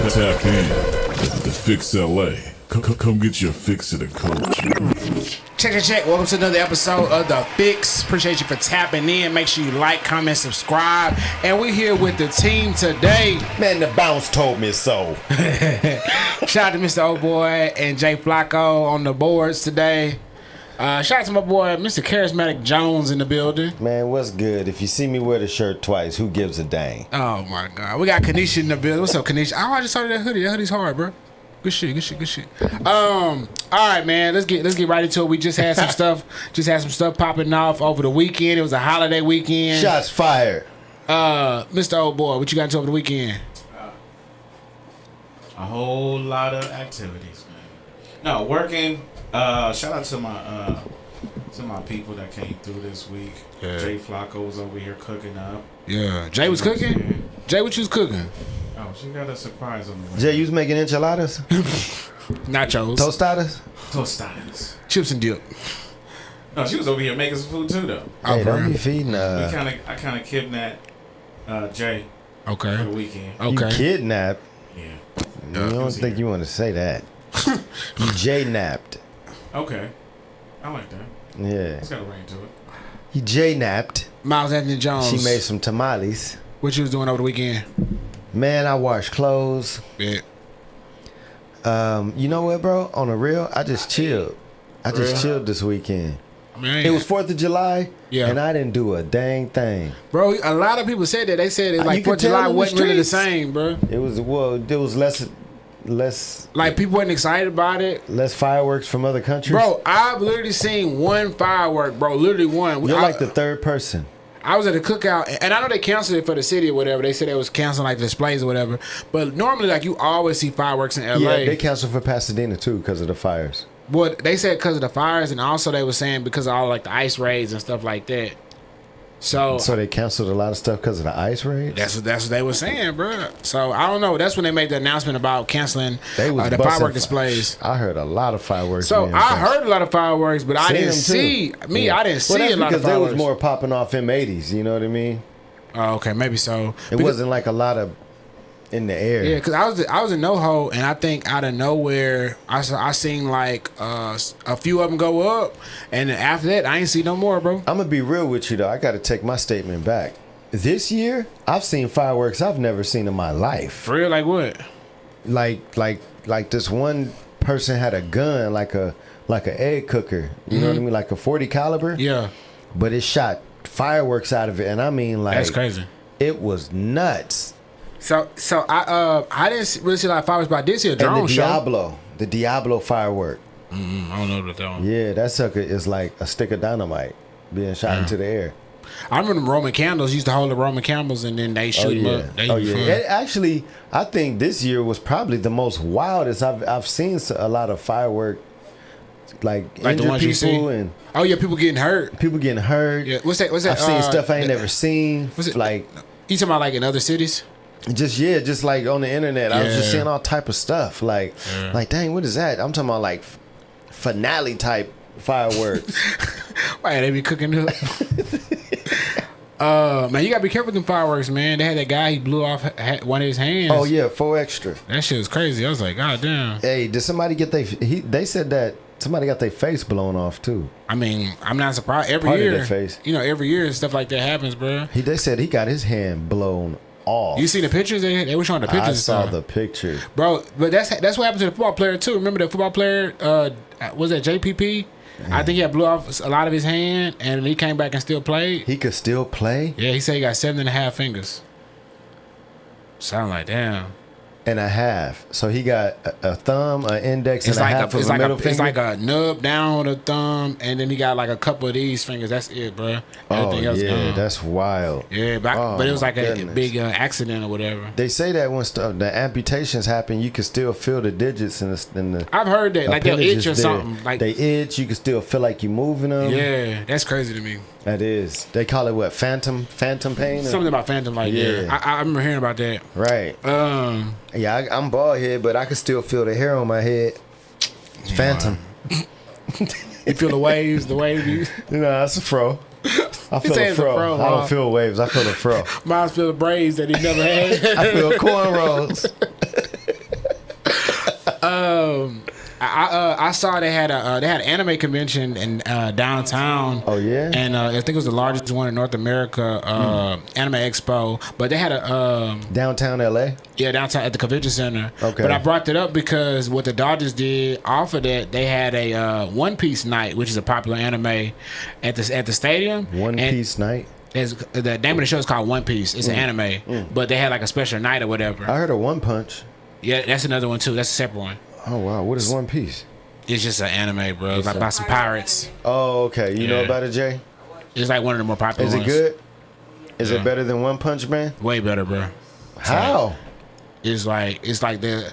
Tap in to Fix LA. Come get your fix of the coach. Check. Welcome to another episode of The Fix. Appreciate you for tapping in. Make sure you like, comment, subscribe. And we're here with the team today. Man, the bounce told me so. Shout out to Mr. OhBoy and Jay Flacco on the boards today. Shout out to my boy, Mr. Charismatic Jones in the building. Man, what's good? If you see me wear the shirt twice, who gives a dang? Oh, my God. We got Kanisha in the building. What's up, Kanisha? Oh, I just saw that hoodie. That hoodie's hard, bro. Good shit. All right, man. Let's get right into it. We just had some stuff. Popping off over the weekend. It was a holiday weekend. Shots fired. Mr. OhBoy, what you got into over the weekend? A whole lot of activities, man. No, working. Shout out to my people that came through this week. Yeah. Jay Flacco was over here cooking up. Yeah, Jay was cooking. Jay, what you was cooking? Oh, she got a surprise on the way. Jay, you was making enchiladas? Nachos. Tostadas? Chips and dip. No, she was over here making some food too, though. Hey, don't be feeding I kind of kidnapped Jay. Okay. For the weekend. Okay. You kidnapped? Yeah. You don't think you want to say that. You J-napped. Okay. I like that. Yeah. It's got a ring to it. You J-napped. Miles Anthony Jones. She made some tamales. What you was doing over the weekend? Man, I washed clothes. Yeah. You know what, bro? On the real, I just chilled. Chilled this weekend. I mean, it was 4th of July, yeah, and I didn't do a dang thing. Bro, a lot of people said that. They said it like 4th of July wasn't really the same, bro. It was less like people wasn't excited about it. Less fireworks from other countries. Bro, I've literally seen one firework, bro. Literally one. You're like the third person. I was at a cookout, and I know they canceled it for the city or whatever. They said they was canceling like displays or whatever. But normally, like, you always see fireworks in LA. Yeah, they canceled for Pasadena too because of the fires. Well, they said because of the fires, and also they were saying because of all like the ice raids and stuff like that. So they canceled a lot of stuff because of the ice raids? That's what they were saying, bro. So I don't know. That's when they made the announcement about canceling the firework displays. I heard a lot of fireworks. So I heard a lot of fireworks, but I didn't see I didn't see a lot of fireworks. Because there was more popping off M80s. You know what I mean? Oh, okay, maybe so. It wasn't like a lot of in the air. Yeah, because I was in NoHo, and I think out of nowhere I seen like a few of them go up, and then after that I ain't see no more, bro. I'm gonna be real with you though. I got to take my statement back. This year I've seen fireworks I've never seen in my life. For real? Like what? Like this one person had a gun like an egg cooker. You know what I mean? Like a 40 caliber. Yeah. But it shot fireworks out of it, and I mean like that's crazy. It was nuts. So I didn't really see a lot of fireworks, but I did see a drone show. The Diablo firework. I don't know about that one. Yeah, that sucker is like a stick of dynamite being shot into the air. I remember the Roman candles used to hold the Roman candles, and then they shoot them up. Actually, I think this year was probably the most wildest. I've seen a lot of firework, like injured the ones you see? and people getting hurt. Yeah, what's that? I've seen stuff I ain't never seen. Was it like you talking about like in other cities? Just like on the internet, I was just seeing all type of stuff. Like dang, what is that? I'm talking about like finale type fireworks. Why they be cooking up? Man, you gotta be careful with them fireworks, man. They had that guy, he blew off one of his hands. Oh yeah, 4 extra. That shit was crazy. I was like, God damn. Hey, did somebody get they said that somebody got their face blown off too. I mean, I'm not surprised. Every year, every year stuff like that happens, bro. They said he got his hand blown off. You see the pictures? They were showing the pictures. I saw the pictures, bro. But that's what happened to the football player too. Remember the football player? Was that JPP? I think he had blew off a lot of his hand, and he came back and still played. He could still play? Yeah, he said he got 7.5 fingers. Sound like damn. And a half. So he got a thumb, an index, and a half of a middle finger? It's like a nub down on the thumb, and then he got like a couple of these fingers. That's it, bro. Everything else gone. That's wild. Yeah, but it was like a big accident or whatever. They say that when the amputations happen, you can still feel the digits in the I've heard that. Like they'll itch or something. Like they itch, you can still feel like you're moving them. Yeah, that's crazy to me. That is. They call it what? Phantom pain? Something about Phantom, like I remember hearing about that. Right. Yeah, I'm bald head, but I can still feel the hair on my head. It's Phantom. You feel the waves, You know, that's a fro. I feel saying a it's a fro. fro, I don't huh? feel waves. I feel the fro. Miles feel the braids that he never had. I feel cornrows. I saw they had an anime convention in downtown. Oh, yeah? And I think it was the largest one in North America, Anime Expo. But they had a Downtown LA? yeah, downtown at the convention center. Okay. But I brought that up because what the Dodgers did off of that, they had a One Piece night, which is a popular anime at the stadium. One Piece night? The name of the show is called One Piece. It's an anime, but they had like a special night or whatever. I heard of One Punch. Yeah, that's another one too. That's a separate one. Oh, wow. What is One Piece? It's just an anime, bro. It's like about some pirates. Oh, okay. You know Yeah. about it, Jay? It's like one of the more popular Is it ones. good? Is Yeah. it better than One Punch Man? Way better, bro. How? It's like there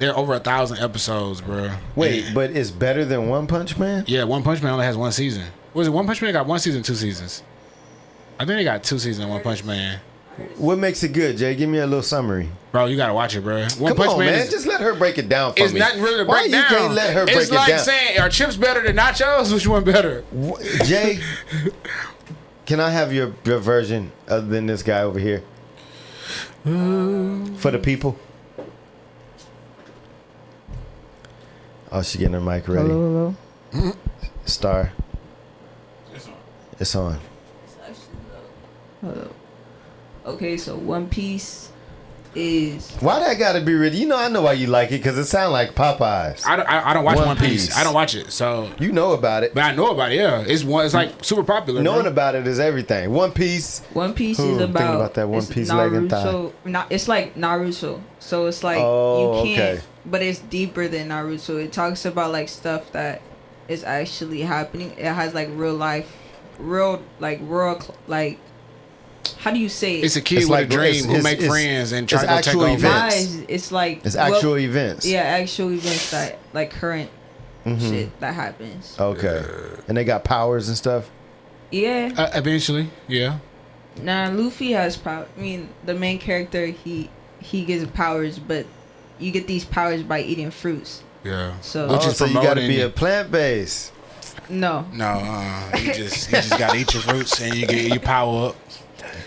are over 1,000 episodes, bro. Wait, but it's better than One Punch Man? Yeah, One Punch Man only has one season. Was it One Punch Man got one season, 2 seasons? I think they got 2 seasons of One Punch Man. What makes it good, Jay? Give me a little summary. Bro, you gotta watch it, bro. One Come Punch on, Man. man. Just let her break it down for It's me. nothing really to Why break you down. can't let her break it's it like down? saying, are chips better than nachos? Which one better? Jay, can I have your version other than this guy over here? For the people. Oh, she getting her mic ready. Hello. Star. It's on. Hello. Okay, so One Piece is Why that gotta be ready? You know, I know why you like it, because it sound like Popeyes. I don't watch One One Piece. Piece. I don't watch it, so. You know about it. But I know about it, yeah. It's like super popular. Knowing bro. about it is everything. One Piece. One Piece Ooh, is I'm thinking about about that One it's Piece leg and thigh. Naruto. It's like Naruto, so it's like Oh, you can't. okay. But it's deeper than Naruto. It talks about like stuff that is actually happening. It has like real life, like. How do you say it? It's a kid It's with like- a dream who it's- make it's- friends and try it's to go take actual over. events. Guys, it's like It's actual events. Yeah, actual events that like current shit that happens. Okay. And they got powers and stuff. Yeah. Eventually, yeah. Nah, Luffy has power. I mean, the main character he gets powers, but you get these powers by eating fruits. Yeah. So Which Oh, is so you got to promoting- be a plant based. no. No, you just gotta eat your fruits and you get your power up.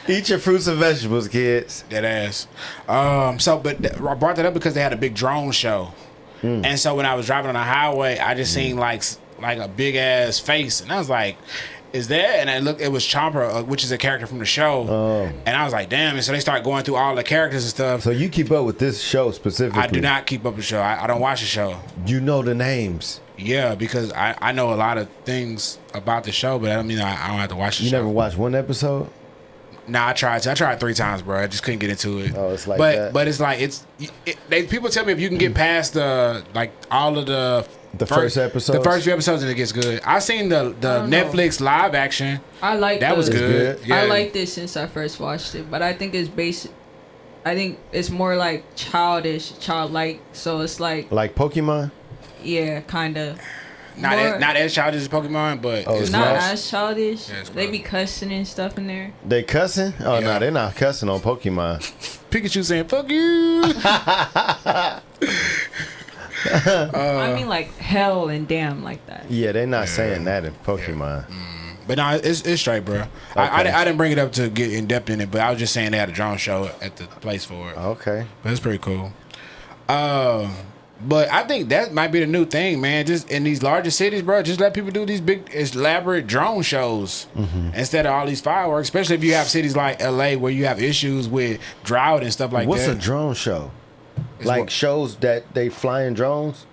Eat your fruits and vegetables, kids. That ass. I brought that up because they had a big drone show, and so when I was driving on the highway, I just seen like a big ass face, and I was like, "Is that?" And I looked, it was Chomper, which is a character from the show, and I was like, "Damn!" And so they started going through all the characters and stuff. So you keep up with this show specifically? I do not keep up with the show. I don't watch the show. You know the names. Yeah, because I know a lot of things about the show, but I don't mean I don't have to watch the You show. never watched one episode? Nah, I tried 3 times, bro. I just couldn't get into it. Oh, it's like but, that. But it's like people tell me if you can get past all of the first episodes? the first few episodes, and it gets good. I seen the don't know. Netflix live action. I like That was the- good. good. Yeah. I liked it since I first watched it, but I think it's basic. I think it's more like childlike. So it's like, Like Pokemon? yeah, kind of. not as childish as Pokemon, but Oh, it's it's Not close. as childish. Yeah, it's They close. be cussing and stuff in there. They cussing? Oh, Yeah. no, they're not cussing on Pokemon. Pikachu saying "fuck you." I mean, like hell and damn, like that. Yeah, they're not saying that in Pokemon. But no, it's straight, bro. I didn't bring it up to get in depth in it, but I was just saying they had a drone show at the place for it. Okay. But it's pretty cool. But I think that might be the new thing, man. Just in these larger cities, bro, just let people do these big, elaborate drone shows instead of all these fireworks. Especially if you have cities like LA where you have issues with drought and stuff like What's that. a drone show? It's Like what- shows that they flying drones?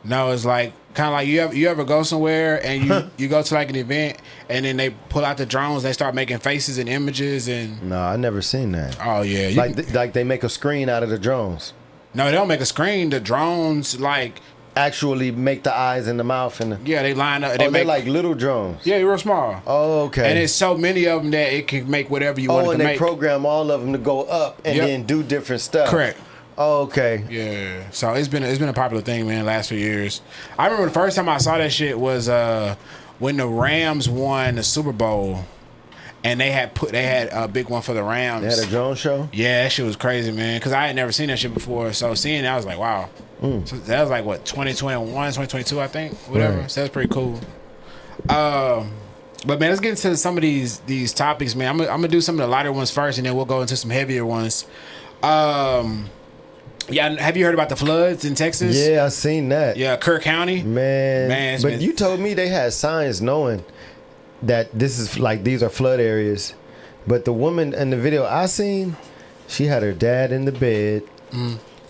No, it's like kind of like you ever go somewhere and you go to like an event and then they pull out the drones, they start making faces and images and No, I never seen that. oh yeah, you Like can- like they make a screen out of the drones. no, they don't make a screen. The drones like Actually make the eyes and the mouth and the... yeah, they line up. Oh, They they're make like little drones. yeah, real small. Oh, okay. And it's so many of them that it can make whatever you want oh, it and to they make. program all of them to go up and Yep. then do different stuff. Correct. Oh, okay. Yeah, so it's been a popular thing, man. Last few years, I remember the first time I saw that shit was when the Rams won the Super Bowl, and they had a big one for the Rams. They had a drone show. Yeah, that shit was crazy, man. Because I had never seen that shit before. So seeing that, I was like, wow. So that was like what 2021, 2022, I think, whatever. Right. So that's pretty cool. But man, let's get into some of these topics, man. I'm gonna do some of the lighter ones first, and then we'll go into some heavier ones. Yeah, have you heard about the floods in Texas? Yeah, I seen that. Yeah, Kerr County. Man, but you told me they had signs knowing that this is like these are flood areas. But the woman in the video I seen, she had her dad in the bed,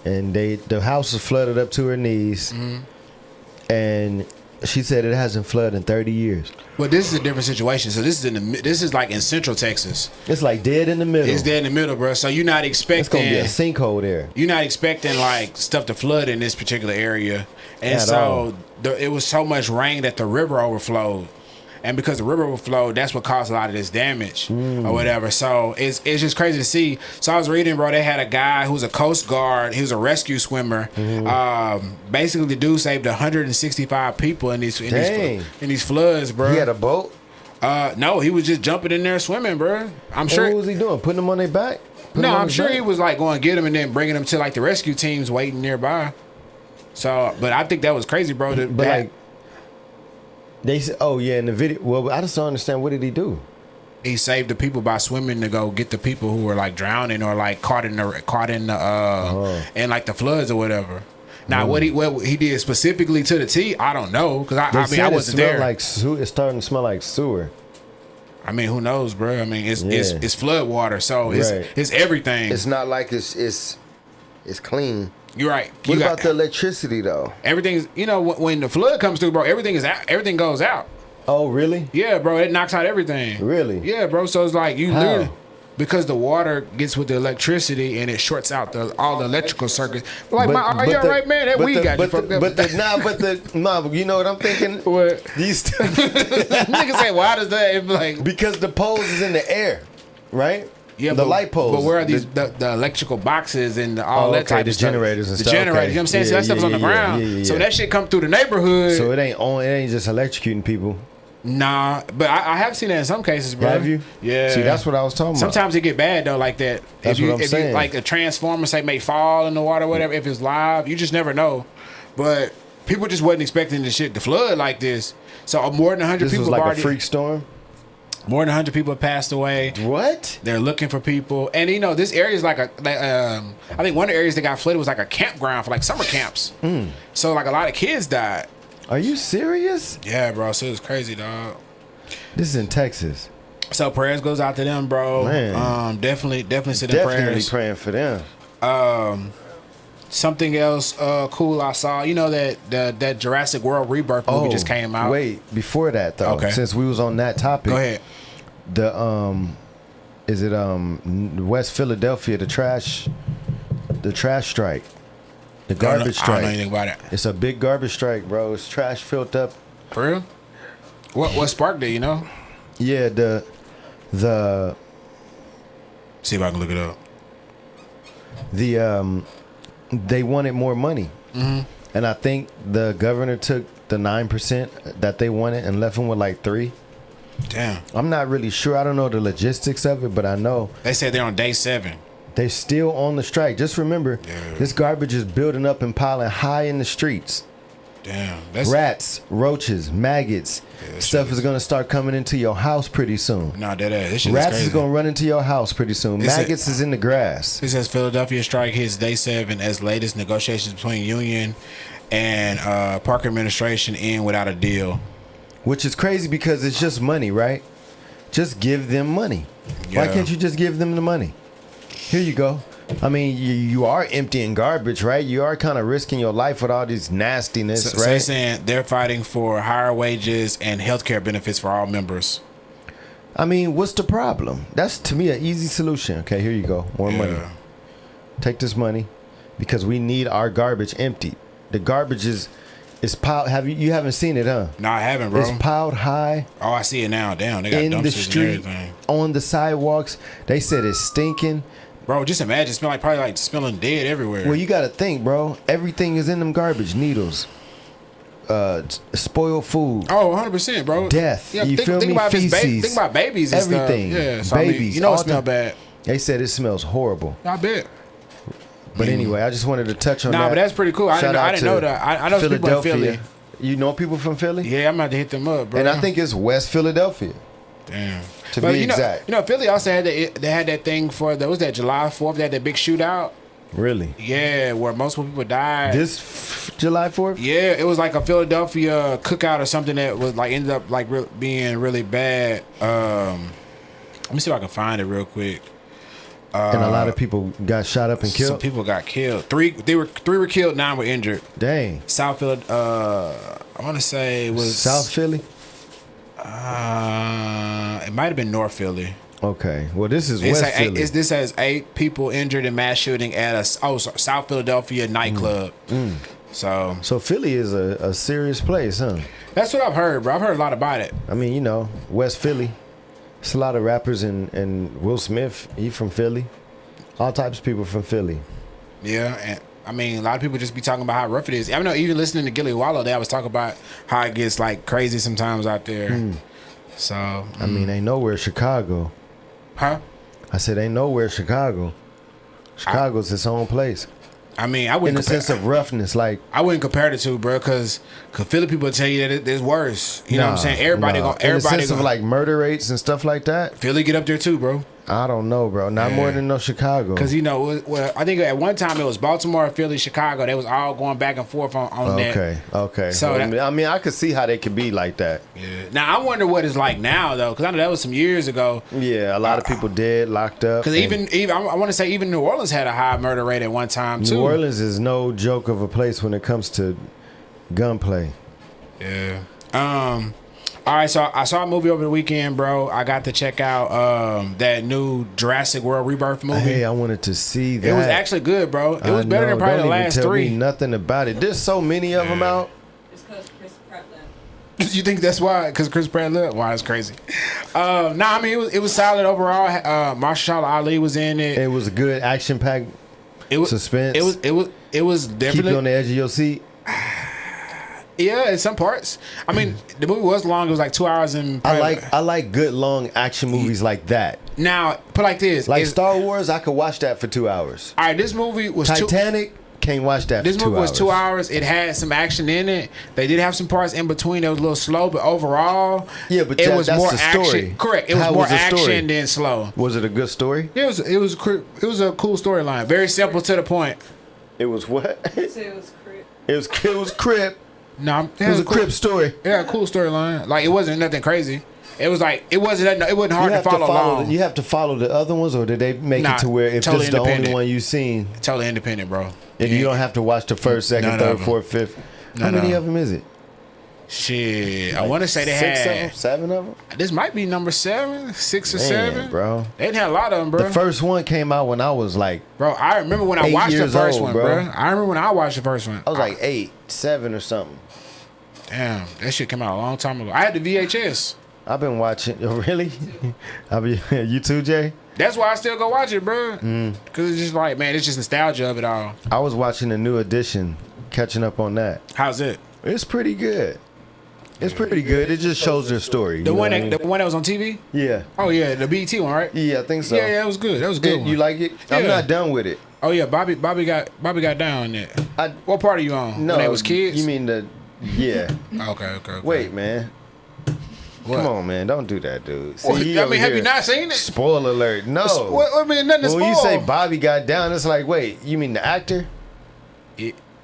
and the house was flooded up to her knees, and she said it hasn't flooded in 30 years. Well, this is a different situation. So this is like in Central Texas. It's like dead in the middle. It's dead in the middle, bro. So you're not expecting. It's gonna be a sinkhole there. You're not expecting like stuff to flood in this particular area, and At all. it was so much rain that the river overflowed. And because the river overflowed, that's what caused a lot of this damage or whatever. So it's just crazy to see. So I was reading, bro, they had a guy who's a Coast Guard. He was a rescue swimmer. Basically, the dude saved 165 people in these floods, bro. He had a boat? No, he was just jumping in there swimming, bro. I'm sure. What was he doing? Putting them on their back? No, I'm sure he was like going to get them and then bringing them to like the rescue teams waiting nearby. So, but I think that was crazy, bro. They said, oh yeah, in the video. Well, I just don't understand. What did he do? He saved the people by swimming to go get the people who were like drowning or like caught in and like the floods or whatever. Now what he did specifically to the T, I don't know because I mean I wasn't there. It's starting to smell like sewer. I mean, who knows, bro? I mean, it's flood water, so it's everything. It's not like it's clean. You're right. What about the electricity though? Everything's when the flood comes through, bro. Everything goes out. Oh, really? Yeah, bro. It knocks out everything. Really? Yeah, bro. So it's like literally because the water gets with the electricity and it shorts out all the electrical circuits. Like, are you all right, man? That weed got you fucked up. You know what I'm thinking? What? These niggas say, why does that? Like, because the poles is in the air, right? Yeah, the light poles. But where are these the electrical boxes and all that type of stuff? The generators and stuff. Generators, you know what I'm saying? So that stuff's on the ground. So that shit come through the neighborhood. So it ain't just electrocuting people. Nah, but I have seen that in some cases, bro. Have you? Yeah. See, that's what I was talking about. Sometimes it get bad though, like that. That's what I'm saying. If like a transformer say may fall in the water, or whatever. If it's live, you just never know. But people just wasn't expecting the shit to flood like this. So more than 100 this people was like already. A freak storm. More than 100 people have passed away. What? They're looking for people, and this area is like I think one of the areas that got flooded was like a campground for like summer camps. So like a lot of kids died. Are you serious? Yeah, bro. So it's crazy, dog. This is in Texas. So prayers goes out to them, bro. Man. Definitely send them prayers. Definitely praying for them. Something else cool I saw. You know that Jurassic World Rebirth movie just came out. Wait, before that though, okay. Since we was on that topic, go ahead. Is it West Philadelphia, the trash strike, the garbage strike? I don't know anything about it. It's a big garbage strike, bro. It's trash filled up. For real? What sparked it? You know? Yeah, the. See if I can look it up. They wanted more money, and I think the governor took the 9% that they wanted and left them with like 3%. Damn. I'm not really sure. I don't know the logistics of it, but I know they said they're on day 7. They're still on the strike. Just remember, this garbage is building up and piling high in the streets. Damn. Rats, roaches, maggots. Stuff is gonna start coming into your house pretty soon. Nah, this shit Rats is is gonna run into your house pretty soon. Maggots is in the grass. It says Philadelphia strike hits day 7 as latest negotiations between union and park administration end without a deal. Which is crazy because it's just money, right? Just give them money. Yeah. Why can't you just give them the money? Here you go. I mean, you are emptying garbage, right? You are kind of risking your life with all this nastiness, right? So they're saying they're fighting for higher wages and healthcare benefits for all members. I mean, what's the problem? That's, to me, an easy solution. Okay, here you go. More money. Take this money because we need our garbage emptied. The garbage is piled. You haven't seen it, huh? No, I haven't, bro. It's piled high. Oh, I see it now. Damn, they got in dumpsters the street, and everything. On the sidewalks. They said it's stinking. Bro, just imagine probably like smelling dead everywhere. Well, you got to think, bro. Everything is in them garbage. Needles, spoiled food. Oh, 100%, bro. Death. You feel me? About Feces. think about babies and Everything. stuff. Yeah, so Babies. I mean, you know it all smell the- bad. They said it smells horrible. I bet. But anyway, I just wanted to touch on that. Nah, but that's pretty cool. I Shout out didn't know to that. I know some people in Philly. You know people from Philly? Yeah, I'm about to hit them up, bro. And I think it's West Philadelphia, damn. to But be you know, exact. you know, Philly also had they had that thing for was that July 4th? They had that big shootout. Really? Yeah, where multiple people died. July 4th? Yeah, it was like a Philadelphia cookout or something that was like ended up like being really bad. Let me see if I can find it real quick. And a lot of people got shot up and Some killed. people got killed. Three were killed. 9 were injured. Dang. South Philly. I want to say it was South Philly? It might have been North Philly. Okay. Well, this is It's West like Philly. this has 8 people injured in mass shooting at a South Philadelphia nightclub. So Philly is a serious place, huh? that's what I've heard, bro. I've heard a lot about it. I mean, you know, West Philly. It's a lot of rappers and Will Smith, he from Philly. All types of people from Philly. Yeah, and I mean, a lot of people just be talking about how rough it is. I know, even listening to Gilly Wallow, they was talking about how it gets like crazy sometimes out there. So I mean, ain't nowhere Chicago. huh? I said ain't nowhere Chicago. Chicago's its own place. I mean, I In wouldn't the sense of roughness, like I wouldn't compare the two, bro, because Philly people tell you that it's worse. You know what I'm saying? Everybody in the everybody sense of like murder rates and stuff like that. Philly get up there too, bro. I don't know, bro. Not more than no Chicago. Because you know, well, I think at one time it was Baltimore, Philly, Chicago. They was all going back and forth on that. Okay. So Well, that- I mean, I could see how they could be like that. Yeah. Now I wonder what it's like now though, because I know that was some years ago. Yeah, a lot of people dead, locked up. Because and even I want to say even New Orleans had a high murder rate at one time too. New Orleans is no joke of a place when it comes to gunplay. Yeah. All right, so I saw a movie over the weekend, bro. I got to check out that new Jurassic World Rebirth movie. Hey, I wanted to see that. It was actually good, bro. It was better than probably Don't the even last tell 3. me nothing about it. There's so many of them out. It's because Chris Pratt left. You think that's why? Because Chris Pratt left? Wow, it's crazy. Nah, I mean it was solid overall. Mahershala Ali was in it. It was a good action-packed It was suspense. It was Keep definitely you on the edge of your seat. yeah. In some parts, I mean the movie was long. It was like 2 hours and. I like good long action movies like that. Now put like this. Like it's- Star Wars, I could watch that for 2 hours. All right, this movie was Titanic, can't watch that This for 2 hours. movie was 2 hours. It had some action in it. They did have some parts in between that was a little slow, but overall, Yeah, but it that- was that's more the story. action. Correct. It was How more was the story? action than slow. Was it a good story? It was a cool storyline. Very simple to the point. It was what? It was Chris. it was Crip. No, It was a Crip story. Yeah, cool storyline. Like it wasn't nothing crazy. It was like it wasn't hard to follow along. You have to follow the other ones, or did they make Nah, it to where if totally this is the only independent. one you've seen, Totally independent, bro. if you don't have to watch the first, second, None third, of 'em. fourth, fifth? How None many of of them is it? Shit, I want to say they 6 of had. them, 7 of them. This might be number 7, 6 or Man, 7, bro. They didn't have a lot of them, bro. The first one came out when I was like, Bro, I remember when I 8 watched the years first old, one, bro. bro. I remember when I watched the first one. I was like 8, 7 or something. Damn, that shit came out a long time ago. I had the VHS. I've been watching. Oh, really? You too, Jay? That's why I still go watch it, bro. Cause it's just like, man, it's just nostalgia of it all. I was watching the new edition, catching up on that. How's it? It's pretty good. It's pretty good. It just shows their story. The you know one what I that mean? the one that was on TV? Yeah. Oh yeah, the BET one, right? Yeah, I think so. Yeah, it was good. That was a good. You one. like it? I'm Yeah. not done with it. Oh yeah, Bobby got down on that. I What part are you on? no. When they was kids? You mean the? Yeah. Okay. Wait, man. What? Come on, man. Don't do that, dude. See, Well, you I over mean, have here- you not seen it? Spoiler alert. No. What, I mean, nothing to When you spoil. say Bobby got down, it's like, wait, you mean the actor?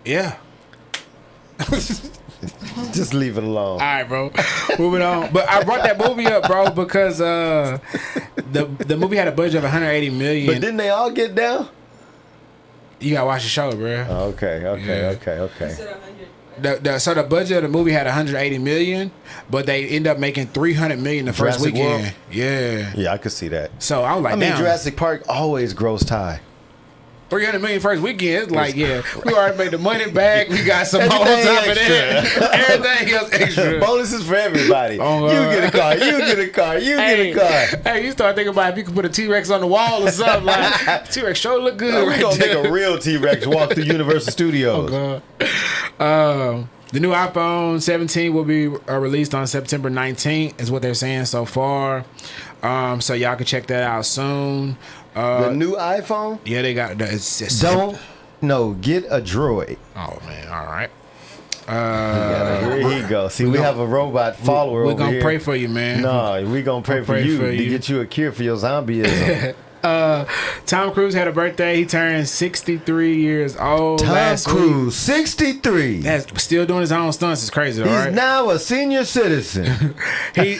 Yeah. Just leave it alone. All right, bro. Moving on. But I brought that movie up, bro, because the movie had a budget of 180 million. But didn't they all get down? You gotta watch the show, bro. Oh, okay. He said 100. So the budget of the movie had 180 million, but they end up making 300 million the first Jurassic weekend. World? Yeah. Yeah, I could see that. So I was like, I mean, damn, Jurassic Park always grows high. 300 million first weekend. It's like, yeah, we already made the money back. We got some more on Everything top of that. Everything else extra. Bonuses for everybody. Oh, you get a car. You get a car. You get a car. Hey, you start thinking about if you could put a T-Rex on the wall or something. Like, T-Rex sure look good. We're right gonna there. make a real T-Rex walk through Universal Studios. Oh, God. The new iPhone 17 will be released on September 19th, is what they're saying so far. So y'all can check that out soon. The new iPhone? Yeah, they got. It's get a Droid. Oh man, all right. Here he go. See, we have a robot follower We're over gonna here. pray for you, man. No, we gonna pray for you to get you a cure for your zombieism. Tom Cruise had a birthday. He turned 63 years old. Tom Cruise, 63. That's still doing his own stunts. It's crazy, though, He's right? now a senior citizen. he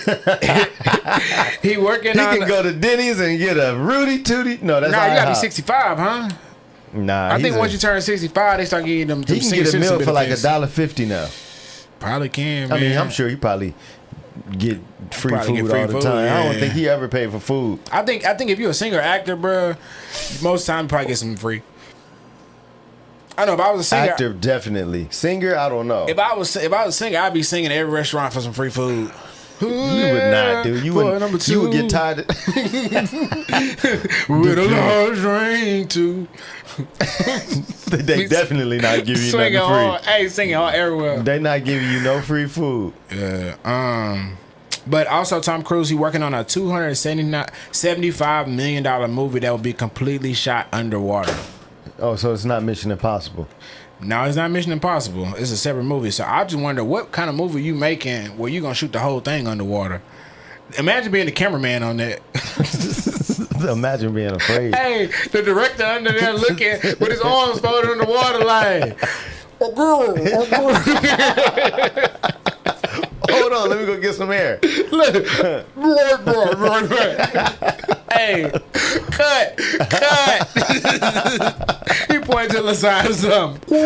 working He on. can go to Denny's and get a Rudy Tooty. No, that's Nah, you gotta be IHOP. 65, huh? Nah, I think once you turn 65, they start getting them. he can get a meal for like $1.50 now. Probably can. I mean, man. I'm sure he probably get free Probably food get free all the food, time. I don't yeah. think he ever paid for food. I think if you're a singer or actor, bro, most time you probably get some free. I know if I was a singer, Actor, definitely. Singer, I don't know. if I was a singer, I'd be singing at every restaurant for some free food. You would not, dude. You would get tired. With a large ring too. They definitely not giving you Singing nothing all, free. hey, singing all everywhere. They not giving you no free food. Yeah. But also Tom Cruise, he working on a $275 million movie that will be completely shot underwater. Oh, so it's not Mission Impossible. No, it's not Mission Impossible. It's a separate movie. So I just wonder what kind of movie you making where you gonna shoot the whole thing underwater. Imagine being the cameraman on that. Imagine being afraid. Hey, the director under there looking with his arms folded in the water like, oh girl. Hold on, let me go get some air. Hey, cut. He pointed to the side of something.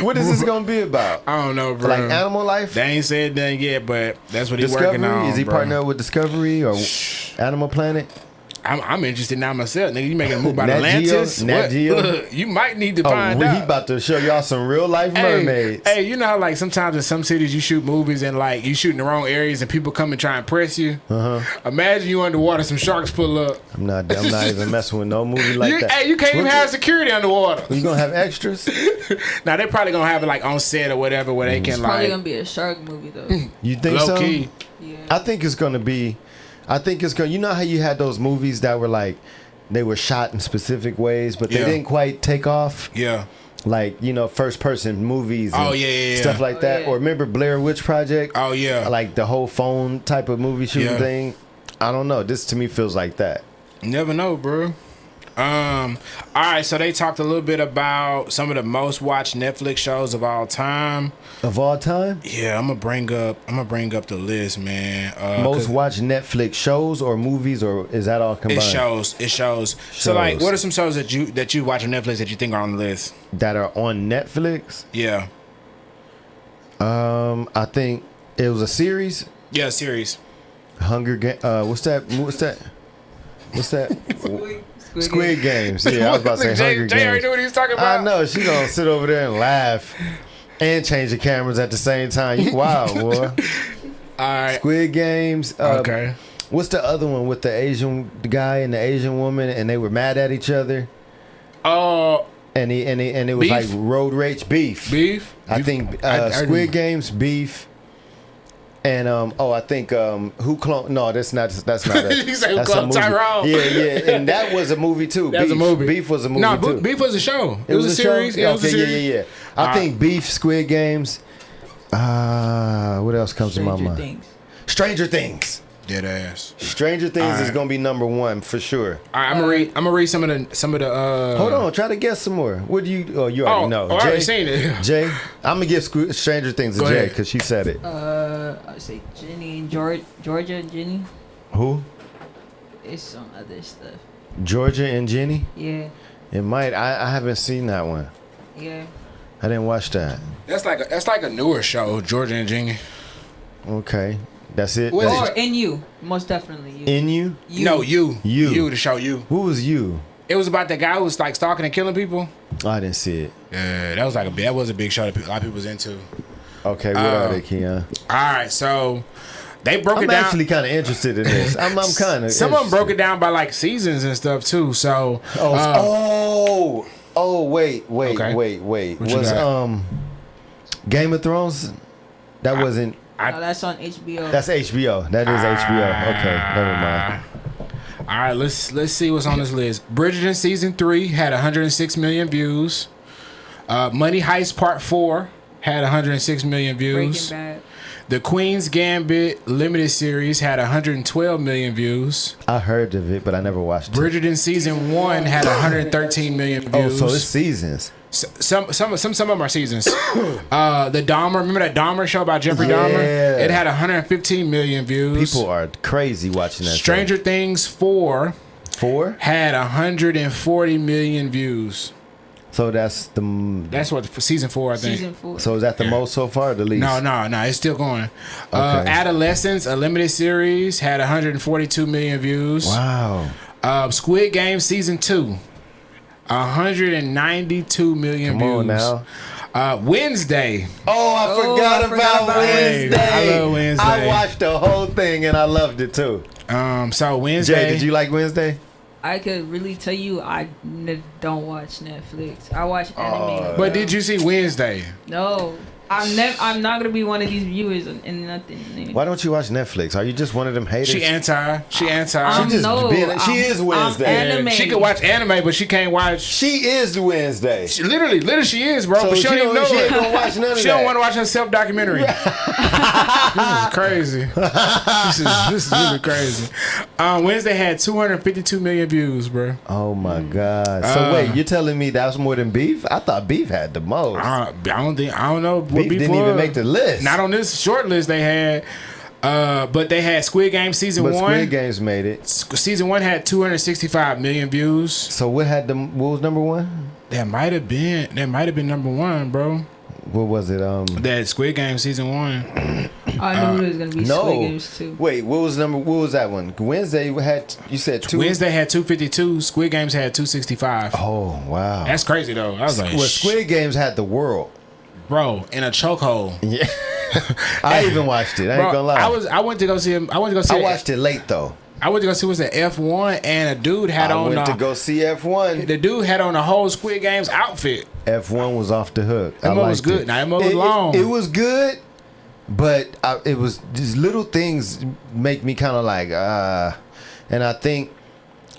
What is this gonna be about? I don't know, bro. Like animal life? They ain't said nothing yet, but that's what he's Discovery? working on. Is he bro. partnered with Discovery or Animal Planet? I'm interested now myself, nigga. You making a move about Nat Geo? Atlantis? Nat What? Geo? You might need to Oh, find he out. about to show y'all some real life mermaids. Hey, you know how like sometimes in some cities you shoot movies and like you shoot in the wrong areas and people come and try and press you. Imagine you underwater, some sharks pull up. I'm not even messing with no movie like that. Hey, you can't even have security underwater. You gonna have extras? Now they probably gonna have it like on set or whatever where they can It's probably like gonna be a shark movie though. You think low so? key. Yeah. I think it's gonna. You know how you had those movies that were like, they were shot in specific ways, but they Yeah. didn't quite take off. Yeah. Like, first person movies. And Oh, yeah. stuff like that. yeah. Or remember Blair Witch Project? Oh yeah. Like the whole phone type of movie shooting Yeah. thing. I don't know. This to me feels like that. You never know, bro. All right, so they talked a little bit about some of the most watched Netflix shows of all time. Of all time, Yeah, I'm gonna bring up the list, man. most 'cause watched Netflix shows or movies, or is that all combined? it shows. So like, what are some shows that you watch on Netflix that you think are on the list? That are on Netflix. Yeah, I think it was a series. yeah, series. Hunger Game. What's that? Squid Games. Yeah, I was about to say Hunger Jay already Games. knew what he was talking about. I know she gonna sit over there and laugh and change the cameras at the same time. You wild, boy. All right. Squid Games. Okay. What's the other one with the Asian guy and the Asian woman, and they were mad at each other, Oh, and it was Beef? like road rage beef. beef. I think I Squid Games beef. And I think Who Cloned? No, that's not it. You say Who That's a Cloned movie. Tyrone? Yeah, and that was a movie too. That's Beef. a movie. Beef was a movie No, too. Beef was a show. It was a show? series. Yeah, it was a Okay, series. yeah. I think Beef, Squid Games. What else comes to my Stranger mind? Things. Stranger Things. Dead ass. Stranger Things All is right. gonna be number one for sure. All right, I'm gonna read some of the. Hold on, try to guess some more. What do you? Oh, you already know. I already seen it. Jay, I'm gonna give Stranger Things to Go Jay ahead. because she said it. I say Jenny and Georgia and Jenny. Who? It's some other stuff. Georgia and Jenny. Yeah. It might. I haven't seen that one. Yeah. I didn't watch that. That's like a newer show, Georgia and Jingy. Okay, that's it. What is That's Or in you, most definitely you. in you. No, you You. the show you. Who was you? It was about the guy who was like stalking and killing people. Oh, I didn't see it. Yeah, that was a big show that a lot of people was into. Okay, what are they, Keon? All right, so they broke it I'm down. actually kind of interested in this. I'm kind of. Some of them broke it down by like seasons and stuff too. So Wait, Okay. What you was got? Game of Thrones. That wasn't. No, that's on HBO. That's HBO. That is HBO. Okay, never mind. All right, let's see what's on this list. Bridgerton season 3 had 106 million views. Money Heist Part 4 had 106 million views. Breaking Bad. The Queen's Gambit limited series had 112 million views. I heard of it, but I never watched it. Bridgerton season 1 had 113 million views. Oh, so it's seasons. Some of them are seasons. The Dahmer, remember that Dahmer show about Jeffrey Dahmer? Yeah. It had 115 million views. People are crazy watching that. Stranger Things 4 had 140 million views. So that's what for season 4, I think. Season 4. So is that the most so far, or the least? No, it's still going. Okay. Adolescence, a limited series, had 142 million views. Wow. Squid Game season 2, 192 million Come views. on now. Wednesday. Oh, I forgot about Wednesday. I love Wednesday. I watched the whole thing and I loved it too. So Wednesday. Jay, did you like Wednesday? I could really tell you don't watch Netflix. I watch anime. But did you see Wednesday? No. I'm not gonna be one of these viewers and nothing. Why don't you watch Netflix? Are you just one of them haters? She anti. She is Wednesday. Anime. She can watch anime, but she can't watch. She is Wednesday. Literally she is, bro. So but she don't even know she ain't it. gonna watch none of She that. don't want to watch her self documentary. This is crazy. This is really crazy. Wednesday had 252 million views, bro. Oh my god! So wait, you're telling me that was more than Beef? I thought Beef had the most. I don't know. What Beef didn't even make the list. Not on this short list they had. But they had Squid Game season 1. Squid Games made it. Season 1 had 265 million views. So what was number 1? That might have been number 1, bro. What was it? That Squid Game season 1. I knew it was gonna be Squid Games too. Wait, what was that one? Wednesday had, you said 2. Wednesday had 252. Squid Games had 265. Oh wow, That's crazy though. I was like, well, Squid Games had the world. Bro, in a chokehold. Yeah, I even watched it. I ain't gonna lie. I went to go see him. I watched it late though. I went to go see what's that F1, and a dude had I went to go see F1. The dude had on the whole Squid Games outfit. F1 was off the hook. That was good. Now that was long. It was good, but it was these little things make me kind of like and I think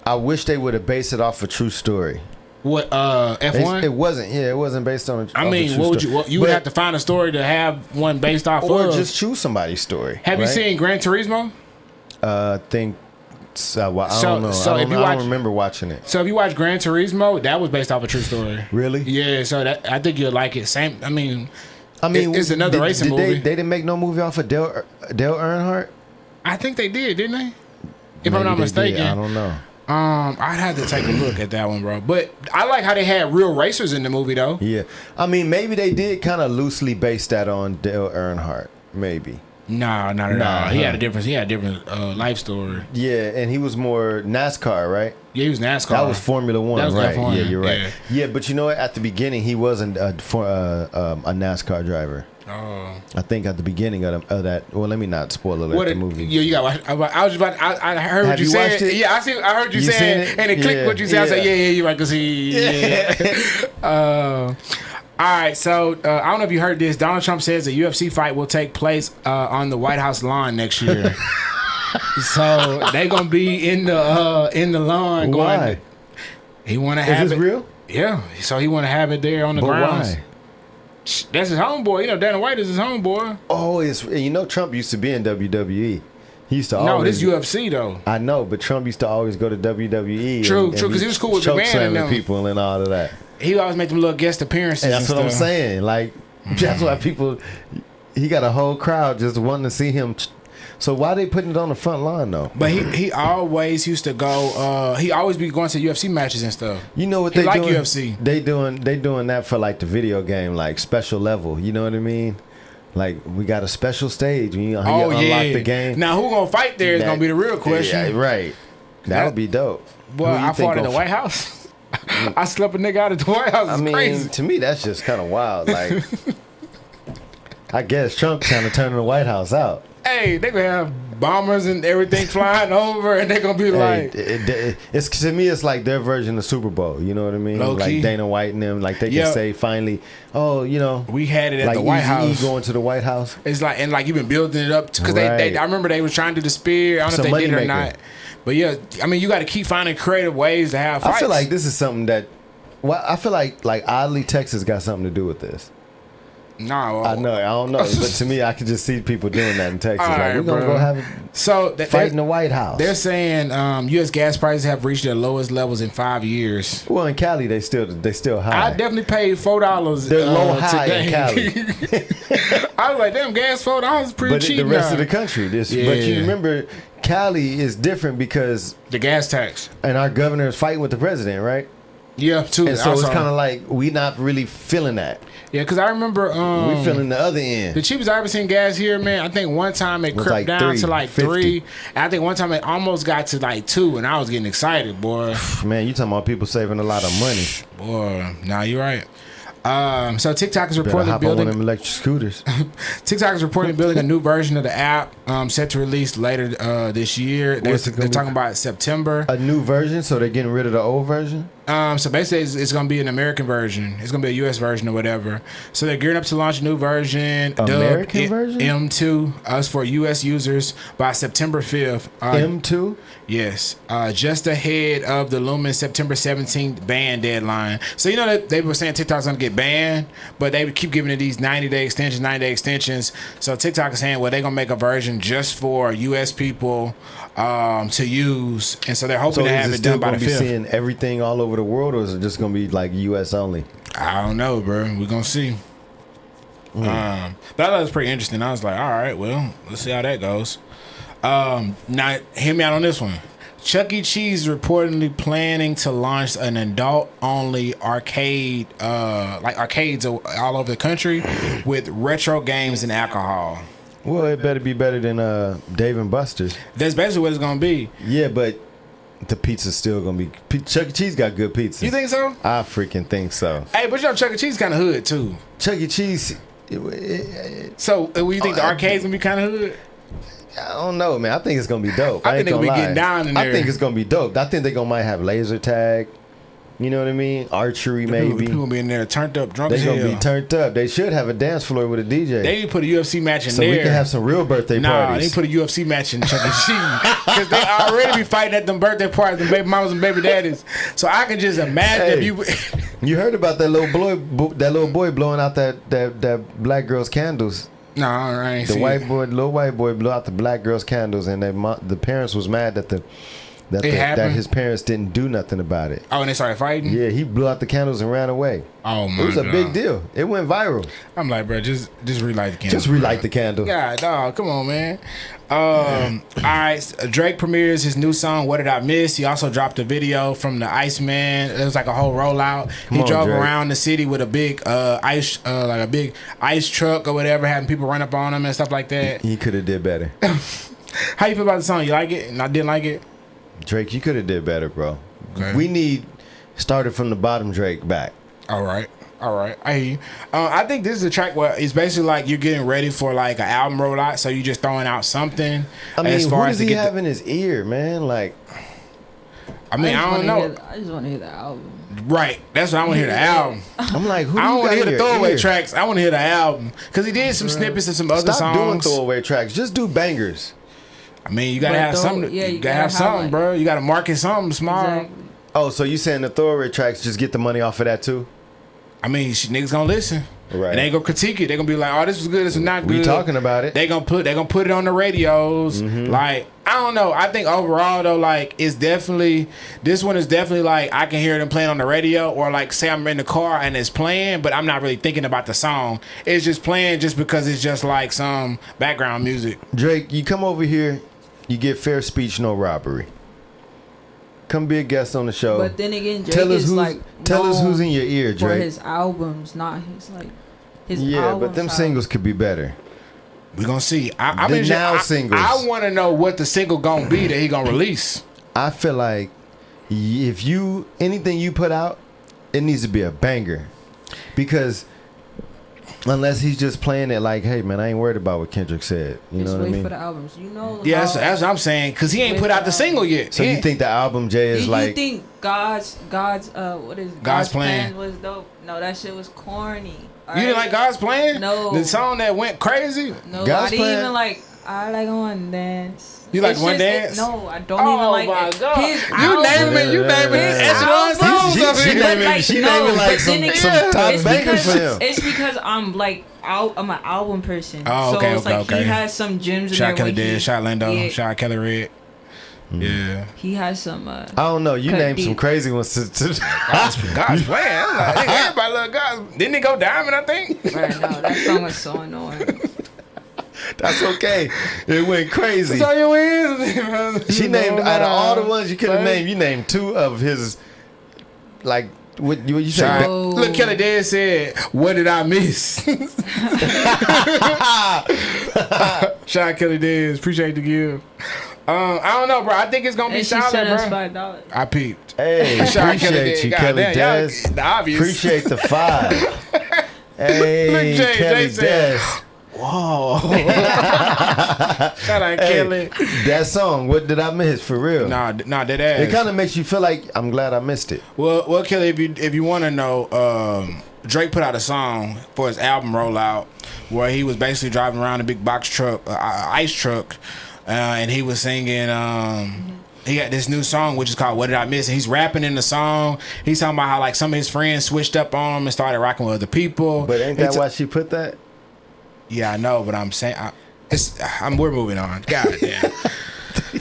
I wish they would have based it off a true story. What F1? It wasn't. Yeah, it wasn't based on. I mean, what would you? You would have to find a story to have one based off or of. just choose somebody's story. Have you seen Gran Turismo? Think. I don't know. I don't remember watching it. So if you watch Gran Turismo, that was based off a true story. Really? Yeah. So I think you'll like it. Same. I mean, it's another racing movie. They didn't make no movie off of Dale Earnhardt. I think they did, didn't they? If I'm not Maybe they mistaken. did. I don't know. I'd have to take a look at that one, bro. But I like how they had real racers in the movie, though. Yeah, I mean, maybe they did kind of loosely base that on Dale Earnhardt. Maybe. No, not at all. He had a different life story. Yeah, and he was more NASCAR, right? Yeah, he was NASCAR. That was Formula One, That was right? F1, Yeah, you're right. yeah. Yeah, but you know what? At the beginning, he wasn't a NASCAR driver. Oh. I think at the beginning of that. Well, let me not spoil the movie. Yeah, you got. I was about. I heard what you watched said. it? Yeah, I heard you saying, seen it? and it clicked Yeah, what you said. I said, yeah. yeah, you're right. Cause all right, so I don't know if you heard this. Donald Trump says a UFC fight will take place on the White House lawn next year. So they gonna be in the lawn. Why? He want to have Is this it real? Yeah. So he want to have it there on the But grounds. why? That's his homeboy. You know, Dana White is his homeboy. Oh, Trump used to be in WWE. He used to No, always. this UFC though. I know, but Trump used to always go to WWE. True, because he was cool with the choke band and slamming them. people and all of that. He always make them little guest appearances. And that's and what I'm stuff. saying. Like, that's why people. He got a whole crowd just wanting to see him. So why they putting it on the front line though? But he always used to go. He always be going to UFC matches and stuff. You know what He they like doing? UFC. They doing that for like the video game, like special level. You know what I mean? Like we got a special stage. You unlock the game. Now who gonna fight there is gonna be the real question. Yeah, right. That would be dope. Well, Who you I think fought in the gonna White House. I slept a nigga out at the White House. I It's mean, crazy. to me, that's just kind of wild. Like, I guess Trump kind of turning the White House out. Hey, they gonna have bombers and everything flying over, and they're gonna be like, it's to me, it's like their version of Super Bowl. You know what I mean? Low key. Like Dana White and them, like they can say finally, oh, you know, we had it at like the White Eazy-E House. going to the White House. It's like, and like you've been building it up because Right. they I remember they was trying to do the spear. I don't know if they did it or not. But yeah, I mean, you got to keep finding creative ways to have fights. I feel like this is something that, well, I feel like oddly Texas got something to do with this. No, I know, I don't know, but to me, I could just see people doing that in Texas. All Like right, we're gonna bro. go have a fight in the White House. They're saying U.S. gas prices have reached their lowest levels in 5 years. Well, in Cali, they still high. I definitely paid $4. They're low high today. in Cali. I was like, damn, gas $4 is pretty But cheap the rest now. of the country, but Yeah. you remember, Cali is different because The gas tax. and our governor is fighting with the president, right? Yeah, too. And so I it's saw kind of it. like we not really feeling that. Yeah, because I remember We feeling the other end. the cheapest I ever seen gas here, man. I think one time it Was crept like down to like 3.50. 3. And I think one time it almost got to like 2, and I was getting excited, boy. Man, you talking about people saving a lot of money. Boy, nah, you're right. So TikTok is Better reportedly hop on one of building. them electric scooters. TikTok is reportedly building a new version of the app, set to release later this year. They're What's it gonna be? talking about September. A new version, so they're getting rid of the old version. So basically, it's going to be an American version. It's going to be a U.S. version or whatever. So they're gearing up to launch a new version. American dubbed version? M2. Us for U.S. users by September 5th. M2. Yes, just ahead of the looming September 17th ban deadline. So you know that they were saying TikTok's gonna get banned, but they would keep giving it these 90-day extensions. So TikTok is saying, well, they're gonna make a version just for U.S. people to use, and so they're hoping So to is have it it still done by going the to be 5th. seeing everything all over the world, or is it just going to be like U.S. only? I don't know, bro. We're gonna see. That was pretty interesting. I was like, all right, well, let's see how that goes. Now, hear me out on this one. Chuck E. Cheese reportedly planning to launch an adult-only arcade, like arcades all over the country, with retro games and alcohol. Well, it better be better than Dave and Buster's. That's basically what it's gonna be. Yeah, but the pizza's still gonna be. Chuck E. Cheese got good pizza. You think so? I freaking think so. Hey, but you know Chuck E. Cheese kind of hood too. Chuck E. Cheese. So, you think the arcades gonna be kind of hood? I don't know, man. I think it's gonna be dope. I think ain't they'll gonna be lie. getting down in there. I think it's gonna be dope. I think they might have laser tag. You know what I mean? Archery, maybe. People gonna be in there turned up, drunk They as gonna hell. be turned up. They should have a dance floor with a DJ. They need to put a UFC match in so there. we can have some real birthday Nah, parties. they put a UFC match in Chuck E. Cheese because they already be fighting at them birthday parties, them baby mamas and baby daddies. So I can just imagine if you. You heard about that little boy blowing out that black girl's candles. No, I ain't The see white it. boy, little white boy, blew out the black girl's candles, and the parents was mad that that happened? his parents didn't do nothing about it. Oh, and they started fighting. Yeah, he blew out the candles and ran away. Oh my It was a God. big deal. It went viral. I'm like, bro, just relight the candle. Just relight the candle. God, dog, come on, man. All right, Drake premieres his new song "What Did I Miss." He also dropped a video from the Iceman. It was like a whole rollout. He on, drove Drake. around the city with a big like a big ice truck or whatever, having people run up on him and stuff like that. He could have did better. How you feel about the song? You like it? And I didn't like it. Drake, you could have did better, bro. Okay. We need started from the bottom Drake back. All right. I hear you. I think this is a track where it's basically like you're getting ready for like an album rollout, so you're just throwing out something. I mean, as far who as does to he get have in his ear, man? Like, I mean, I don't know. I just want to hear the album. Right. That's what I want to hear the album. I'm like, who I do don't you want got to hear in the your throwaway ear? tracks. I want to hear the album because he did some snippets of some other Stop doing songs. throwaway tracks. Just do bangers. I mean, you gotta But have don't- something. yeah, you you gotta gotta have have, something, like- bro. You gotta market something small. Exactly. Oh, so you saying the throwaway tracks just get the money off of that too? I mean, niggas gonna listen. Right. And they gonna critique it. They gonna be like, "Oh, this was good. This was not good." We talking about it. They gonna put it on the radios. Like, I don't know. I think overall though, like, it's definitely this one is definitely like I can hear them playing on the radio, or like say I'm in the car and it's playing, but I'm not really thinking about the song. It's just playing just because it's just like some background music. Drake, you come over here, you get fair speech, no robbery. Come be a guest on the show. But then again, Drake Tell us is who's- like tell us known who's in your ear, for Drake. his albums, not his like his Yeah, albums. but them singles could be better. We gonna see. I The mean, now singles. I want to know what the single gonna be that he gonna release. I feel like if anything you put out, it needs to be a banger, because Unless he's just playing it like, hey man, I ain't worried about what Kendrick said. You know what I wait mean? for the albums. You know. Yeah, how- that's what I'm saying. Cause he ain't put out the single yet. So you think the album Jay is Did you like? think God's what is God's Plan was dope? No, that shit was corny. You didn't like God's Plan? No. The song that went crazy? No, God's I didn't Plan? even like. I like One Dance. You like It's One just- Dance? No, I don't Oh even like my it. God. His You album- naming His echelon songs She up here. naming Like, she no, naming like but some, then it- some top it's bangers for him. It's because I'm like I'm an album person. Oh, okay, so it's okay, like okay. he has some gems in Shot there. Kelly where he- Dead, Shot Lando, yeah, Shot Kelly Red. Yeah. He has some. I don't know. You Cut named deep. some crazy ones. God's Plan. I'm like, nigga, everybody love God. Didn't it go Diamond, I think? Right now, that song was so annoying. That's okay. It went crazy. That's all your wins. She named out of all the ones you could have named. You named two of his. Like what you say? Shot. Oh. Look, Kelly Dead said, "What did I miss?" Shot Kelly Dead. Appreciate the give. I don't know, bro. I think it's gonna be And she solid, sent us bro. $5. I peeped. Hey, Shot Kelly appreciate you, Dead. Kelly Goddamn, Des. y'all- the obvious. Appreciate the 5. Hey, Look, Jay Kelly said, Des. Whoa. Shout out Kelly. That song, what did I miss for real? Nah, dead ass. It kind of makes you feel like I'm glad I missed it. Well, Kelly, if you want to know, Drake put out a song for his album rollout where he was basically driving around a big box truck, ice truck, and he was singing. He got this new song which is called "What Did I Miss?" And he's rapping in the song. He's talking about how like some of his friends switched up on him and started rocking with other people. But ain't that why she put that? Yeah, I know, but I'm saying we're moving on. God damn.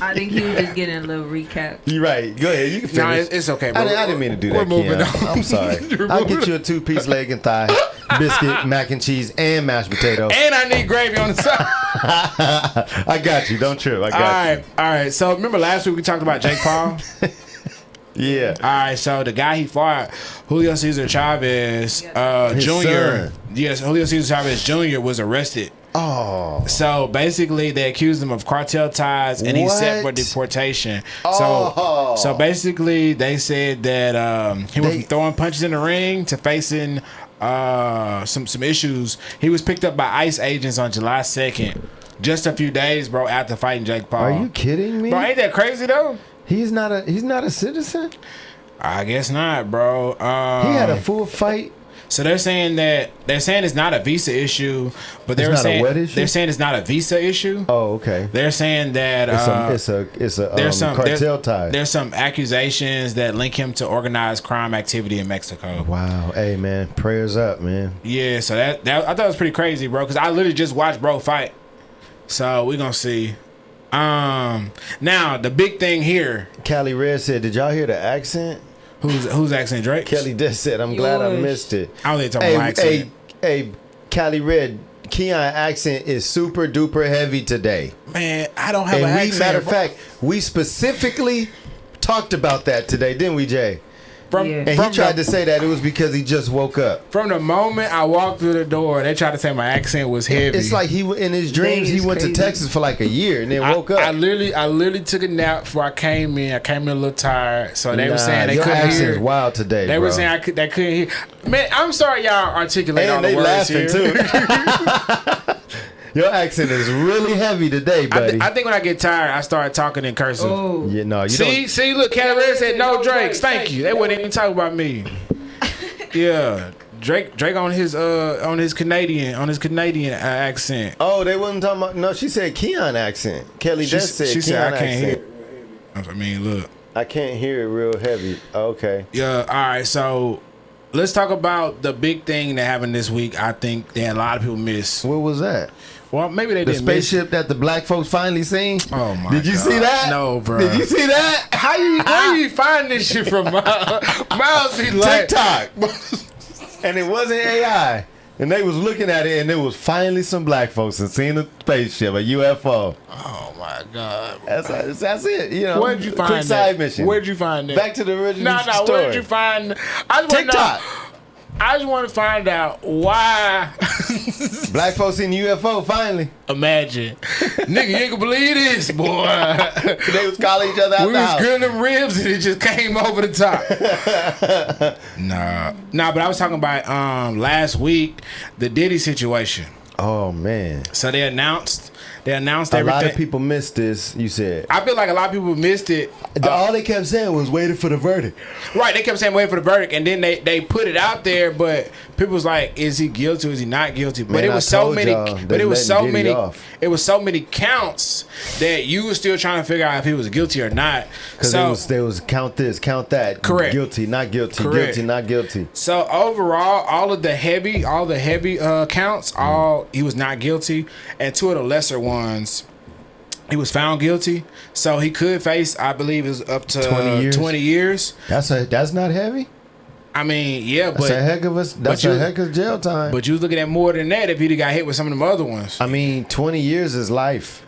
I think he was just getting a little recap. You're right. Go ahead. You can finish. No, it's okay, bro. I didn't mean to do We're that, moving Keon. on. I'm sorry. I'll get you a 2-piece leg and thigh, biscuit, mac and cheese, and mashed potato. And I need gravy on the side. I got you. Don't trip. I got you. All right. So remember last week we talked about Jake Paul? Yeah. All right, so the guy he fought, Julio Cesar Chavez His Jr. son. Yes, Julio Cesar Chavez Jr. was arrested. Oh. So basically, they accused him of cartel ties, and he's set for What? deportation. Oh. So basically, they said that he went from throwing punches in the ring to facing some issues. He was picked up by ICE agents on July 2nd, just a few days, bro, after fighting Jake Paul. Are you kidding me? Bro, ain't that crazy though? He's not a citizen? I guess not, bro. He had a full fight. So they're saying it's not a visa issue, but It's not a what issue? they're saying it's not a visa issue. Oh, okay. They're saying that It's a there's some cartel tie. There's some accusations that link him to organized crime activity in Mexico. Wow. Hey man, prayers up, man. Yeah, so that I thought it was pretty crazy, bro, because I literally just watched bro fight. So we're gonna see. Now the big thing here. Cali Red said, "Did y'all hear the accent?" Who's accent Drake? Kelly just said, "I'm glad I Yours. missed it." I don't think talking about accent. Hey, Cali Red, Keon accent is super duper heavy today. Man, I don't have And an we, accent. matter of bro. fact, we specifically talked about that today, didn't we, Jay? From, Yeah. And he tried to say that it was because he just woke up. From the moment I walked through the door, they tried to say my accent was heavy. It's like he in his dreams he is went crazy. to Texas for like a year and then woke up. I literally took a nap before I came in. I came in a little tired, so they were saying they your couldn't accent hear. is wild today. They bro. were saying they couldn't hear. Man, I'm sorry y'all articulate all and the they words laughing here. too. Your accent is really heavy today, buddy. I think when I get tired, I start talking in cursive. Oh, yeah, no, you don't. See, look, Cat Red said no Drakes. Thank you. They wouldn't even talk about me. Yeah, Drake on his Canadian accent. Oh, they wasn't talking about. No, she said Keon accent. Kelly just said she Keon said I can't accent. hear. I mean, look. I can't hear it real heavy. Okay. Yeah, all right, so let's talk about the big thing that happened this week. I think that a lot of people miss. What was that? Well, maybe they The didn't miss. spaceship that the black folks finally seen? Oh my! Did you God. see that? No, bro. Did you see that? Where you find this shit from? Miles be like TikTok. And it wasn't AI. And they was looking at it and there was finally some black folks and seen a spaceship, a UFO. Oh my God! That's it. You know, Where'd you find quick that? side mission. Where'd you find that? Back to the original No, story. where'd you find? I just wanna know- TikTok. I just want to find out why. Black folks in UFO finally. Imagine, nigga, you ain't gonna believe this, boy. They was calling each other out We the was house. grilling them ribs and it just came over the top. Nah. But I was talking about last week the Diddy situation. Oh man, So they announced a everything. lot of people missed this. You said I feel like a lot of people missed it. all they kept saying was waiting for the verdict. Right, they kept saying wait for the verdict, and then they put it out there, but people was like, is he guilty or is he not guilty? But Man, it was I so told many y'all, but they it was so letting Diddy many off. it was so many counts that you were still trying to figure out if he was guilty or not. Because they was count this, count that. Correct. Guilty, not guilty. Correct. Guilty, not guilty. So overall, all the heavy counts, he was not guilty, and two of the lesser ones, he was found guilty. So he could face, I believe, is up to 20 years. 20 years. That's not heavy. I mean, yeah, That's a heck of a jail time. But you was looking at more than that if he'd got hit with some of them other ones. I mean, 20 years is life.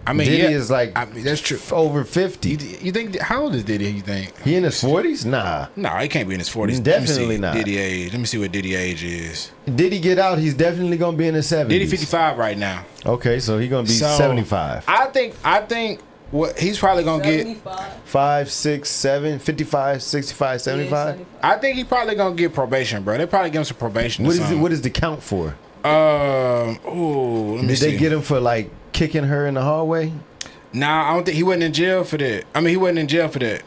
I mean, Diddy yeah, is like I mean, that's true. over 50. You think how old is Diddy? You think? He in his 40s? Nah. No, he can't be in his 40s. Definitely not. Diddy age. Let me see what Diddy age is. Did he get out? He's definitely gonna be in his 70s. Diddy 55 right now. Okay, so he's gonna be So, 75. I think what he's probably gonna get. 75. 5, 6, 7, 55, 65, 75. I think he probably gonna get probation, bro. They probably give him some probation. What is it? What is the count for? Let me Did see. they get him for like kicking her in the hallway? Nah, I don't think he wasn't in jail for that. I mean, he wasn't in jail for that.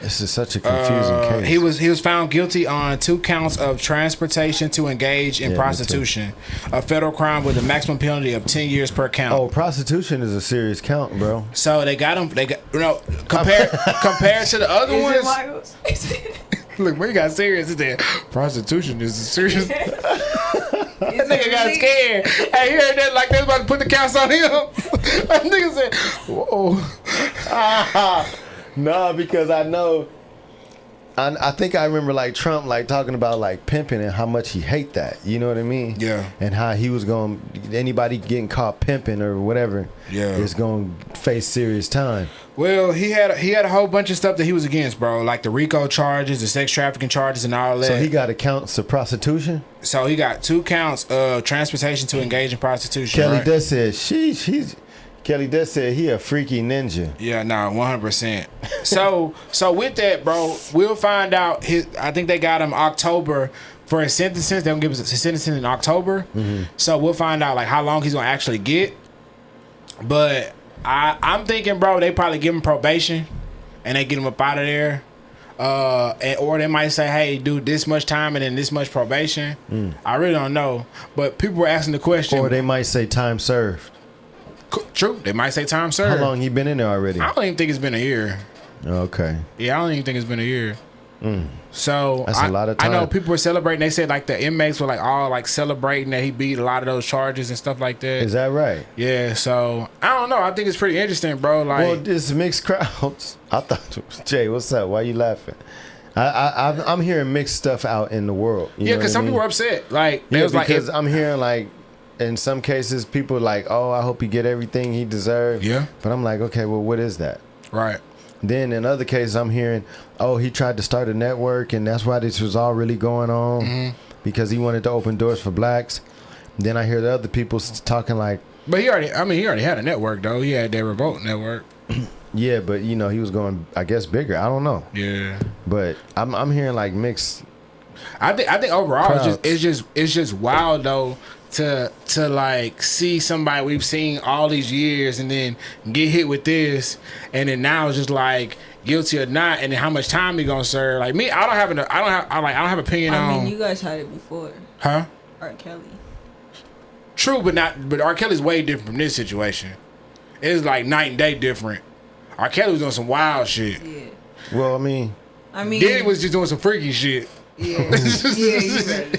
This is such a confusing case. He was found guilty on 2 counts of transportation to engage in Yeah, me prostitution, a federal crime with a maximum penalty of 10 years per count. Oh, prostitution is a serious count, bro. So they got him. Compared to the other Is it ones. Michael? Look, we got serious. It said prostitution is a serious. That Is nigga it got really? scared. Hey, you heard that? Like they was about to put the counts on him. That nigga said, "Whoa." No, because I know. I think I remember like Trump like talking about like pimping and how much he hate that. You know what I mean? Yeah. And how he was going anybody getting caught pimping or whatever. Yeah. Is going to face serious time. Well, he had a whole bunch of stuff that he was against, bro. Like the RICO charges, the sex trafficking charges, and all that. So he got accounts of prostitution. So he got 2 counts of transportation to engage in prostitution. Kelly right? Dess said Kelly Dess said he a freaky ninja. Yeah, nah, 100%. So with that, bro, we'll find out. I think they got him October for his sentences. They're gonna give us his sentencing in October. Mm-hmm. So we'll find out like how long he's gonna actually get. But I'm thinking, bro, they probably give him probation, and they get him up out of there. Or they might say, hey, do this much time and then this much probation. I really don't know. But people were asking the question. Or they might say time served. True. They might say time served. How long he been in there already? I don't even think it's been a year. Okay. Yeah, I don't even think it's been a year. So That's a lot of I know time. people were celebrating. They said like the inmates were like all like celebrating that he beat a lot of those charges and stuff like that. Is that right? Yeah. So I don't know. I think it's pretty interesting, bro. Like, Well, this mixed crowds. I thought it was Jay. What's up? Why you laughing? I'm hearing mixed stuff out in the world. You yeah, know because what some I mean? people were upset. Like, they Yeah, was like, because I'm hearing like in some cases people like, oh, I hope he get everything he deserves. Yeah. But I'm like, okay, well, what is that? right. Then in other cases, I'm hearing, oh, he tried to start a network, and that's why this was all really going on Mm-hmm. because he wanted to open doors for blacks. Then I hear the other people talking like, But he already had a network though. He had that Revolt network. yeah, but you know, he was going, I guess, bigger. I don't know, Yeah. but I'm hearing like mixed. I think overall Crowds. it's just wild though to like see somebody we've seen all these years and then get hit with this, and then now it's just like guilty or not, and then how much time he gonna serve. Like me, I don't have opinion I on. mean, you guys had it before. Huh? R. Kelly. True, but R. Kelly's way different from this situation. It's like night and day different. R. Kelly was doing some wild shit. Yeah. Well, I mean, Diddy was just doing some freaky shit. Yeah. Yeah, you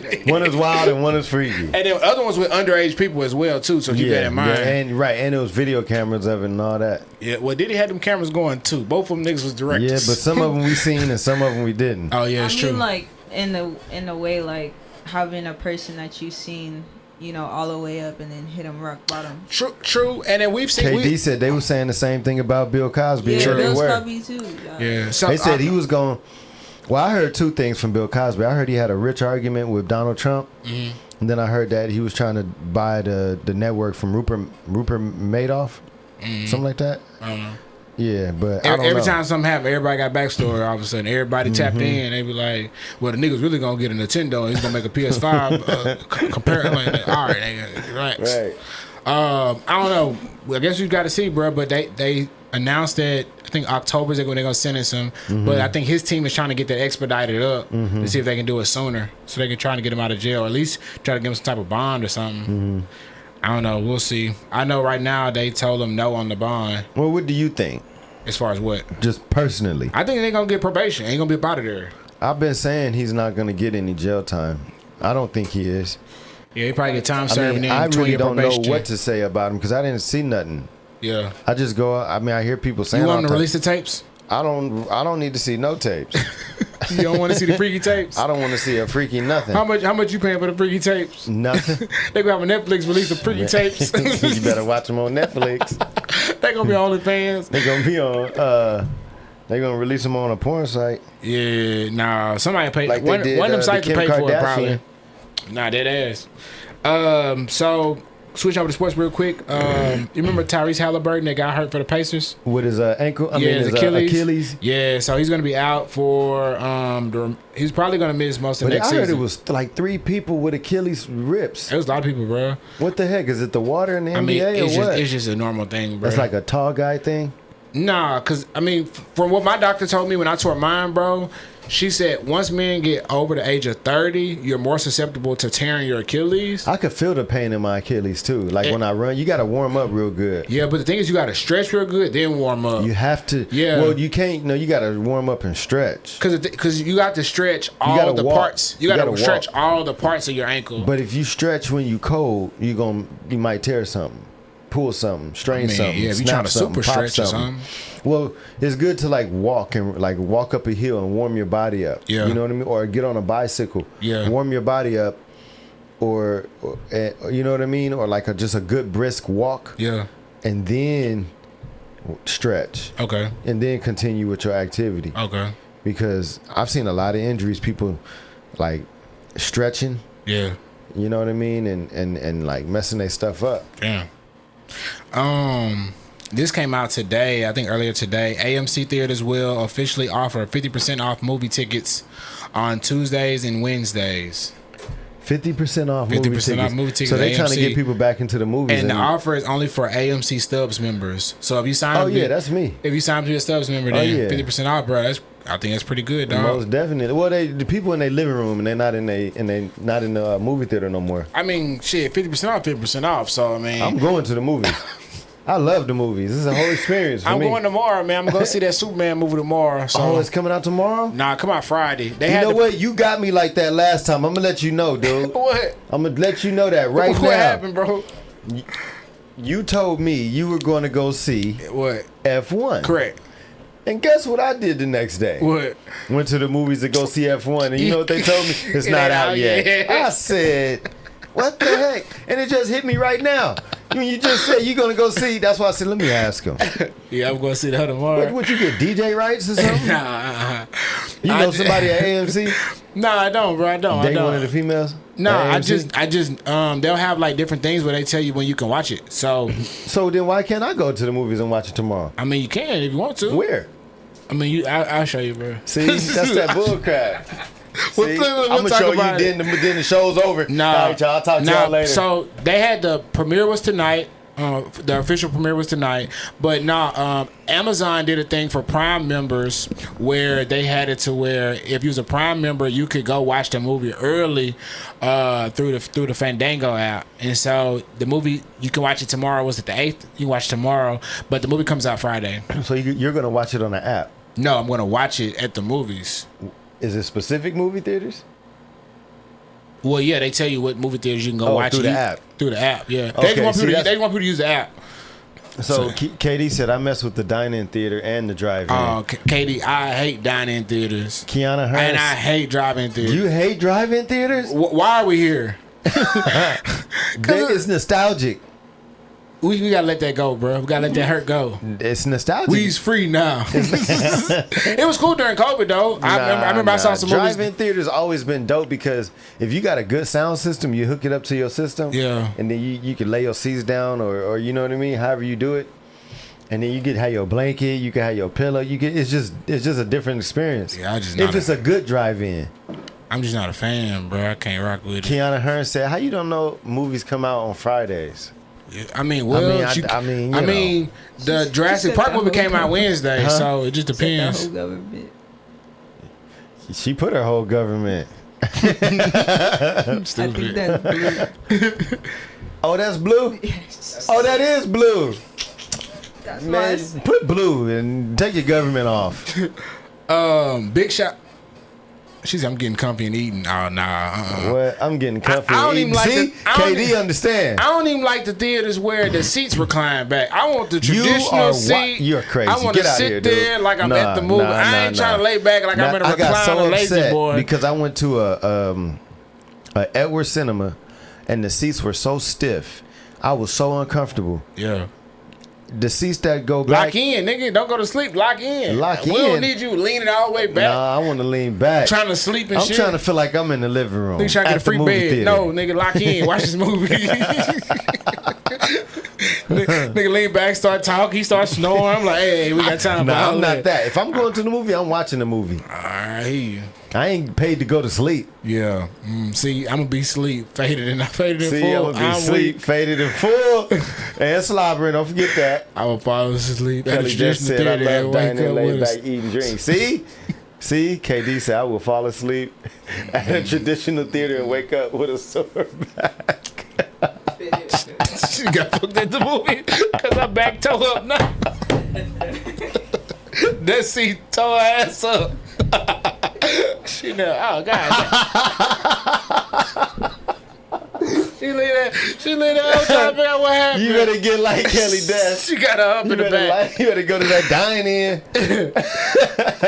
right. one is wild and one is freaky. And then other ones with underage people as well too. So keep that in mind. Yeah, and it was video cameras of it and all that. Yeah, well, Diddy had them cameras going too. Both of them niggas was directors. Yeah, but some of them we seen and some of them we didn't. Oh yeah, I it's mean, true. like in a way, like having a person that you've seen, you know, all the way up and then hit him rock bottom. True. And then we've seen. KD said they were saying the same thing about Bill Cosby. Yeah, where they Bill were. Cosby too. Yeah, so They said he was going. Well, I heard two things from Bill Cosby. I heard he had a rich argument with Donald Trump, and then I heard that he was trying to buy the network from Rupert Madoff, something like that. I don't know. Yeah, but I don't Every know. time something happened, everybody got backstory. All of a sudden, everybody tapped in. They be like, "Well, the nigga's really gonna get a Nintendo. And he's gonna make a PS5 compare." I'm like, all right, nigga, relax. Right. I don't know. I guess we've got to see, bro. But they announced that I think October is when they're gonna sentence him. But I think his team is trying to get that expedited up to see if they can do it sooner, so they can try to get him out of jail, or at least try to give him some type of bond or something. I don't know. We'll see. I know right now they told him no on the bond. Well, what do you think? As far as what? Just personally. I think they're gonna get probation. Ain't gonna be up out of there. I've been saying he's not going to get any jail time. I don't think he is. Yeah, he probably get time I serving mean, in I 20 really year don't know probation. what to say about him because I didn't see nothing. Yeah. I just go. I mean, I hear people saying. You want all him to the release the tapes? I don't need to see no tapes. You don't want to see the freaky tapes? I don't want to see a freaky nothing. How much you paying for the freaky tapes? Nothing. They gonna have a Netflix release the freaky tapes. You better watch them on Netflix. They gonna be OnlyFans. They gonna be on. They gonna release them on a porn site. Yeah, nah. Somebody paid. Like they One did, of them the sites to Kim pay for it Kardashian. probably. Nah, dead ass. So switch over to sports real quick. You remember Tyrese Halliburton that got hurt for the Pacers? With his ankle. I mean, his his Achilles. Yeah, so he's gonna be out for he's probably gonna miss most of But next I heard season. it was like 3 people with Achilles rips. It was a lot of people, bro. What the heck? Is it the water in the I mean, NBA or what? it's just a normal thing, bro. That's like a tall guy thing. Nah, cause I mean, from what my doctor told me when I tore mine, bro, she said once men get over the age of 30, you're more susceptible to tearing your Achilles. I could feel the pain in my Achilles too. Like when I run, you got to warm up real good. Yeah, but the thing is, you gotta stretch real good, then warm up. You have to. Yeah. Well, you can't. No, you got to warm up and stretch. Cause you got to stretch all gotta the walk. parts. You You gotta gotta stretch walk. all the parts of your ankle. But if you stretch when you cold, you might tear something, pull something, strain something. yeah, if you snap trying to something, super pop stretch or something. Well, it's good to like walk up a hill and warm your body up. Yeah. You know what I mean? Or get on a bicycle. Yeah. Warm your body up. Or you know what I mean? Or like just a good brisk walk. Yeah. And then stretch. Okay. And then continue with your activity. Okay. Because I've seen a lot of injuries, people like stretching, Yeah. you know what I mean? And like messing their stuff up. Damn. This came out today, I think earlier today. AMC theaters will officially offer 50% off movie tickets on Tuesdays and Wednesdays. 50% off 50% off movie tickets So they're at trying to AMC. get people back into the movies. And the offer is only for AMC Stubs members. So if you sign Oh up, yeah, that's me. if you sign up to be a Stubs member, Oh, then yeah. 50% off, bro. I think that's pretty good, dog. Most definitely. Well, the people in their living room and they're not in the movie theater no more. I mean, shit, 50% off, 50% off. So I mean, I'm going to the movies. I love the movies. This is a whole experience for I'm me. going tomorrow, man. I'm gonna go see that Superman movie tomorrow. So Oh, it's coming out tomorrow? nah, come out Friday. They You had know the- what? You got me like that last time. I'm gonna let you know, dude. What? I'm gonna let you know that right What now. happened, bro? You told me you were going to go see What? F1. Correct. And guess what I did the next day? What? Went to the movies to go see F1, and you know what they told me? It's It not ain't out out yet. yet. I said, what the heck? And it just hit me right now. When you just said you're going to go see, that's why I said, let me ask him. Yeah, I'm gonna see that tomorrow. What you get, DJ rights or something? Nah, You know somebody at AMC? nah, I don't, bro. I don't. Date one of the females? No, at I AMC? just, they'll have like different things where they tell you when you can watch it. So, So then why can't I go to the movies and watch it tomorroon? I mean, you can if you want to. Where? I mean, I'll show you, bro. See, that's that bull crap. We'll See, talk I'm gonna show you about it. then the show's over. Nah, All right, y'all. I'll talk to y'all later. So they had the premiere was tonight. The official premiere was tonight, but Amazon did a thing for Prime members where they had it to where if you was a Prime member, you could go watch the movie early through the Fandango app, and so the movie you can watch it tomorrow. Was it the 8th? You can watch it tomorrow, but the movie comes out Friday. So you're gonna watch it on the app. No, I'm gonna watch it at the movies. Is it specific movie theaters? Well, yeah, they tell you what movie theaters you can go Oh, watch through the it. app. Through the app, yeah. Okay, they want see, people that's- to use the app. So Katie said I mess with the dine-in theater and the drive-in. Oh, Katie, I hate dining theaters. Kiana Hearns. And I hate drive-in theaters. You hate drive-in theaters? Why are we here? It's nostalgic. We gotta let that go, bro. We gotta let that hurt go. It's nostalgic. We's free now. It was cool during COVID though. I remember I saw some movies. Drive-in theater's always been dope because if you got a good sound system, you hook it up to your system. Yeah. And then you can lay your seats down or you know what I mean, however you do it. And then you can have your blanket, you can have your pillow. It's just a different experience. Yeah, if it's a good drive-in. I'm just not a fan, bro. I can't rock with it. Kiana Hearn said, "How you don't know movies come out on Fridays?" I mean, the Jurassic Park movie came out Wednesday, so it just depends. Whole government. She put her whole government. I think that's blue. Oh, that's blue? Yes. Oh, that is blue. That's Man, why put blue and take your government off. Big shot. She's I'm getting comfy and eating. Oh nah. What? I'm getting comfy. I don't and even like eating. the- See, I don't KD even- understand. I don't even like the theaters where the seats recline back. I want the traditional seat. You're crazy. I want Get to out sit here, dude. there like I'm at the movie. I ain't trying to lay back like I'm in a I got so recliner lazy upset boy. because I went to a Edward Cinema, and the seats were so stiff. I was so uncomfortable. Yeah. The seats that go back. Lock in, nigga. Don't go to sleep. Lock in. Lock We don't in. need you leaning all the way back. Nah, I want to lean back. Trying to sleep and I'm shit. trying to feel like I'm in the living room. Nigga trying to get at a free the movie bed. theater. No, nigga, lock in. Watch this movie. nigga lean back, start talking. He starts snoring. I'm like, hey, we got time for Nah, all I'm not that. If I'm going to the movie, I'm watching the movie. I hear you. I ain't paid to go to sleep. Yeah. See, I'm gonna be sleep, faded and faded in See, full. I'm gonna be sleep, weak. faded in full, and slobbering. Don't forget that. I will fall asleep at Kelly the just traditional said, theater I and love wake dining, up laid with us. back, eating drinks. See, KD said, I will fall asleep at a traditional theater and wake up with a sore back. She got booked at the movie because I back toe up now. That seat toe her ass up. She know. Oh God. She laid that up trying to figure out what happened. You better get like Kelly Death. She got her up You in the back, you better go to that dine-in.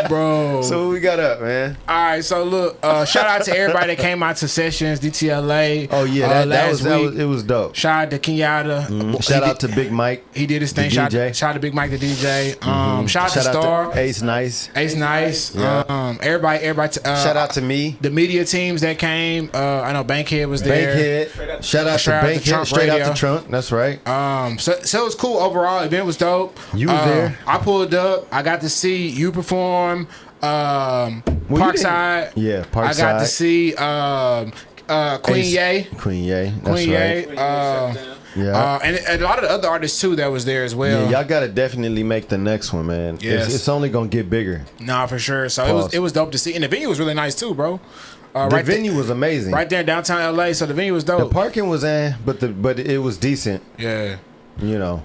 bro. So what we got up, man? All right, so look, shout out to everybody that came out to sessions, DTLA. Oh yeah, that was week. it was dope. Shout out to Kenyatta. Shout out to Big Mike. He did his thing. the Shout DJ. out to Big Mike the DJ. Shout out to Star. Ace Nice. Ace Nice. Yeah. Everybody. Shout out to me. The media teams that came. I know Bankhead was there. Bankhead. Shout out to Shout out to Bankhead. Trump Straight out Radio. the trunk. That's right. So it was cool overall. Event was dope. You was there. I pulled up. I got to see you perform. Parkside. Yeah, Parkside. I got to see Queen Ace- Ye. Queen Ye. That's Queen right. Ye. Yeah. And a lot of the other artists too that was there as well. Yeah, y'all gotta definitely make the next one, man. Yes. It's only gonna get bigger. Nah, for sure. So Pause. it was dope to see, and the venue was really nice too, bro. The venue was amazing. right there in downtown LA. So the venue was The dope. parking was but it was decent. Yeah. You know.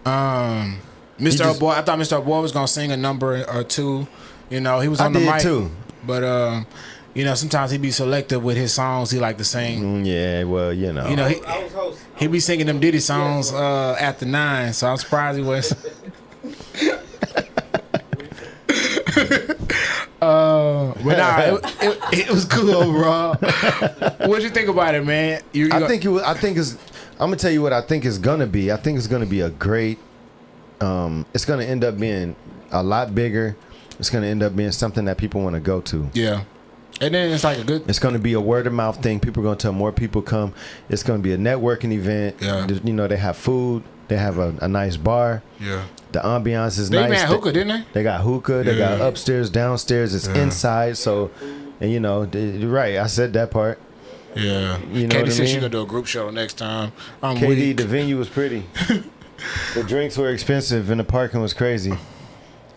Mr. just- O'Boy, I thought Mr. O'Boy was gonna sing a number or two. You know, he was I on the did mic too. But you know, sometimes he be selective with his songs. He like to sing. Yeah, well, you know. You know, he be singing them Diddy songs after 9. So I'm surprised he was. But nah, it was cool overall. What'd you think about it, man? I think it's. I'm gonna tell you what I think it's gonna be. I think it's gonna be a great. It's gonna end up being a lot bigger. It's gonna end up being something that people want to go to. Yeah. And then it's like a good. It's gonna be a word of mouth thing. People are gonna tell more people come. It's gonna be a networking event. Yeah. You know, they have food. They have a nice bar. Yeah. The ambiance is They nice. even had hookah, didn't they? They got hookah. They got Yeah. upstairs, downstairs. It's inside. So, and you know, right. I said that part. Yeah. You know Katie what I said mean? she gonna do a group show next time. I'm KD, weak. the venue was pretty. The drinks were expensive and the parking was crazy.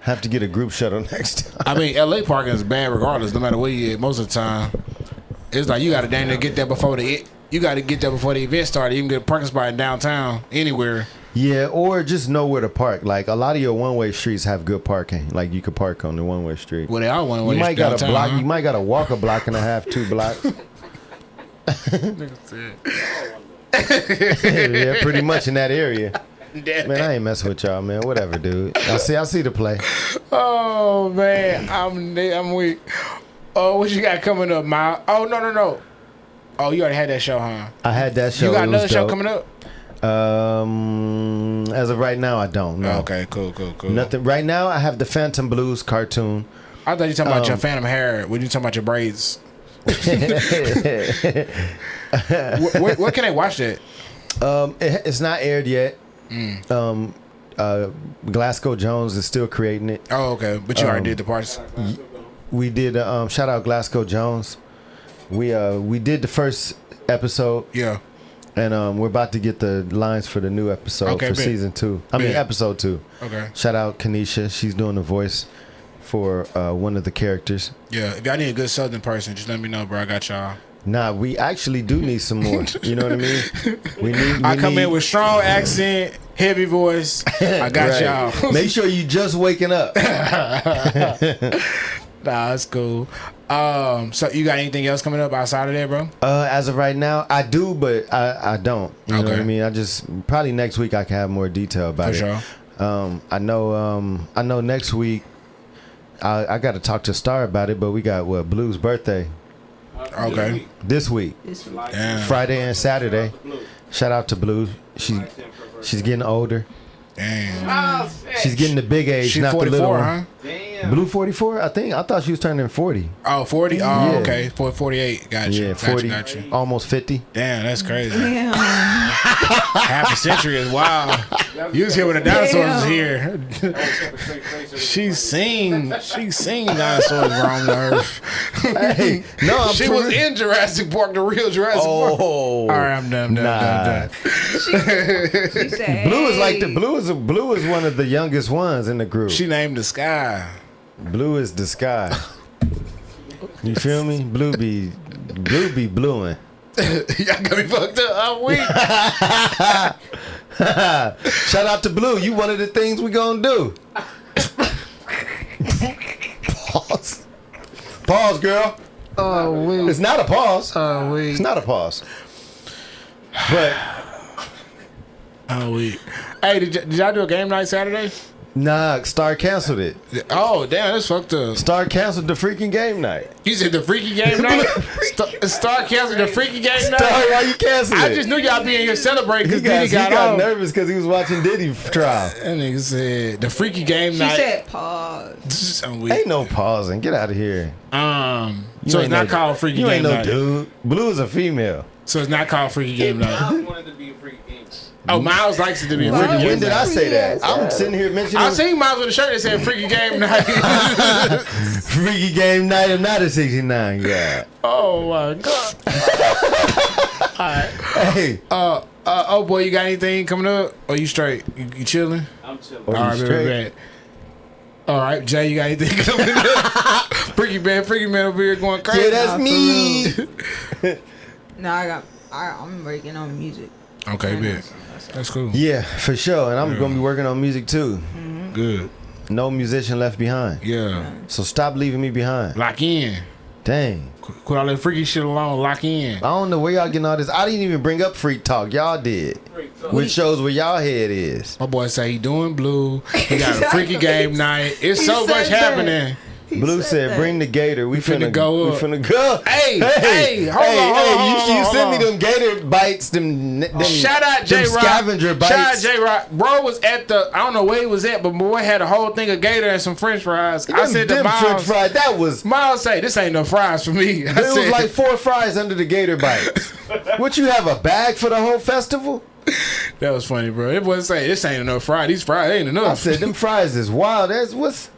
Have to get a group shuttle next time. I mean, LA parking is bad regardless, no matter where you at. Most of the time, it's like you got to damn near get there before the event started. You can get a parking spot in downtown anywhere. Yeah, or just know where to park. Like a lot of your one-way streets have good parking. Like you could park on the one-way street. Well, they all one way. You might got to downtown, block. huh? You might got to walk a block and a half, 2 blocks. Yeah, pretty much in that area. Man, I ain't messing with y'all, man. Whatever, dude. I see the play. Oh man, I'm weak. Oh, what you got coming up, Miles? Oh no. Oh, you already had that show, huh? I had that show. You got It was another show dope. coming up? As of right now, I don't know. Okay, cool. Nothing. Right now, I have the Phantom Blues cartoon. I thought you were talking about your Phantom hair. When you talking about your braids. What can I watch that? It's not aired yet. Glasgow Jones is still creating it. Oh, okay. But you already did the parts. We did. Shout out Glasgow Jones. We did the first episode. Yeah. And we're about to get the lines for the new episode for season 2. I mean, episode 2. Okay. Shout out Kanisha. She's doing the voice for one of the characters. Yeah. If y'all need a good Southern person, just let me know, bro. I got y'all. Nah, we actually do need some more. You know what I mean? I come in with strong accent, heavy voice. I got y'all. Make sure you just waking up. Nah, that's cool. So you got anything else coming up outside of that, bro? As of right now, I do, but I don't. You know what I Okay. mean? I just probably next week I can have more detail about For it. sure. I know next week I got to talk to Star about it, but we got Blue's birthday Okay. this week, Damn. Friday and Saturday. Shout out to Blue. She's getting older. Damn. She's getting the big age, She not the little 44, one. huh? Blue 44, I think. I thought she was turning 40. Oh, 40? Oh, Yeah. okay. 48. Got you. Yeah, Got you, 40, got you. almost 50. Damn, that's crazy. Damn. Half a century is wild. You was here when the dinosaurs was here. She seen dinosaurs roam the earth. Hey, no, I'm She was in Jurassic Park, the real Jurassic Park. Oh, All right, I'm done. She said, Blue is one of the youngest ones in the group. She named the sky. Blue is the sky. You feel me? Blue be blueing. Y'all got me fucked up all week. Shout out to Blue. You one of the things we gonna do. Pause, girl. Oh, week. It's not a pause. Oh, week. It's not a pause. But Oh, week. Hey, did y'all do a game night Saturday? nah, Star canceled it. Oh, damn, that's fucked up. Star canceled the freaking game night. You said the freaky game night? Star canceled the freaky game night? Star, why you canceled it? I just knew y'all being here celebrating he because Diddy got got on. nervous because he was watching Diddy trial. That nigga said the freaky game She night. said pause. I'm weak. Ain't no pausing. Get out of here. So it's ain't not no- called freaky You game ain't no night. dude. Blue is a female. So it's not called freaky game night. wanted to be a freak game. Oh, Miles likes it to be a freaky When game did night. I say that? I'm sitting here mentioning I seen Miles with a shirt that said freaky game night. freaky game night of not a 69. Yeah. Oh my god. Hey. Oh boy, you got anything coming up? Or you straight? You chilling? I'm chilling. Oh, you All right, straight? bad. All right, Jay, you got anything coming up? Freaky man over here going crazy. Yeah, that's me. No, I'm working on music. Okay, man. That's cool. Yeah, for sure. And I'm going to be working on music too. Good. No musician left behind. Yeah. So stop leaving me behind. Lock in. Dang. Quit all that freaky shit alone. Lock in. I don't know where y'all getting all this. I didn't even bring up Freak Talk. Y'all did. Which shows where y'all head is. My boy say he doing blue. He got a freaky game night. It's so said much that. happening. Blue said, "Bring the gator. We finna go We up." finna go. Hey, hold on. You sent me them gator bites. Them Shout out J them Rock. scavenger bites. Shout out J Rock. Bro was at the, I don't know where he was at, but boy had a whole thing of gator and some French fries. I said to them French Miles, fries. That was. Miles say this ain't no fries for me. I It was said, like 4 fries under the gator bites. What, you have a bag for the whole festival? that was funny, bro. It wasn't say this ain't enough fries. These fries ain't I enough. said them fries is wild. That's what's.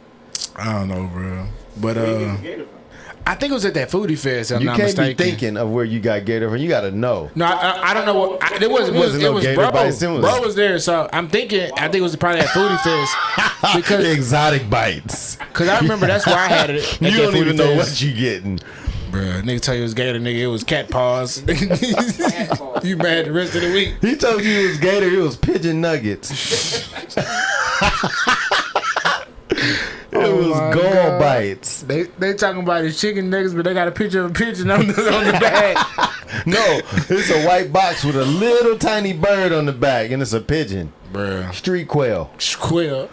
I don't know, bro. But I think it was at that foodie fest. If I'm You not can't mistaken. be thinking of where you got gator from. You gotta know. No, I don't know what. It wasn't no gator bro. bites, it was- Bro was there, so I'm thinking. I think it was probably at foodie fest because Exotic bites. I remember that's why I had it. At You that don't even foodie know fest. what you getting. Bruh, nigga tell you it was gator, nigga. It was cat paws. You mad the rest of the week? He told you it was gator. It was pigeon nuggets. It was my gold God. bites. They talking about his chicken nuggets, but they got a picture of a pigeon on the bag. No, it's a white box with a little tiny bird on the back, and it's a pigeon. Bruh. Street quail. Quail.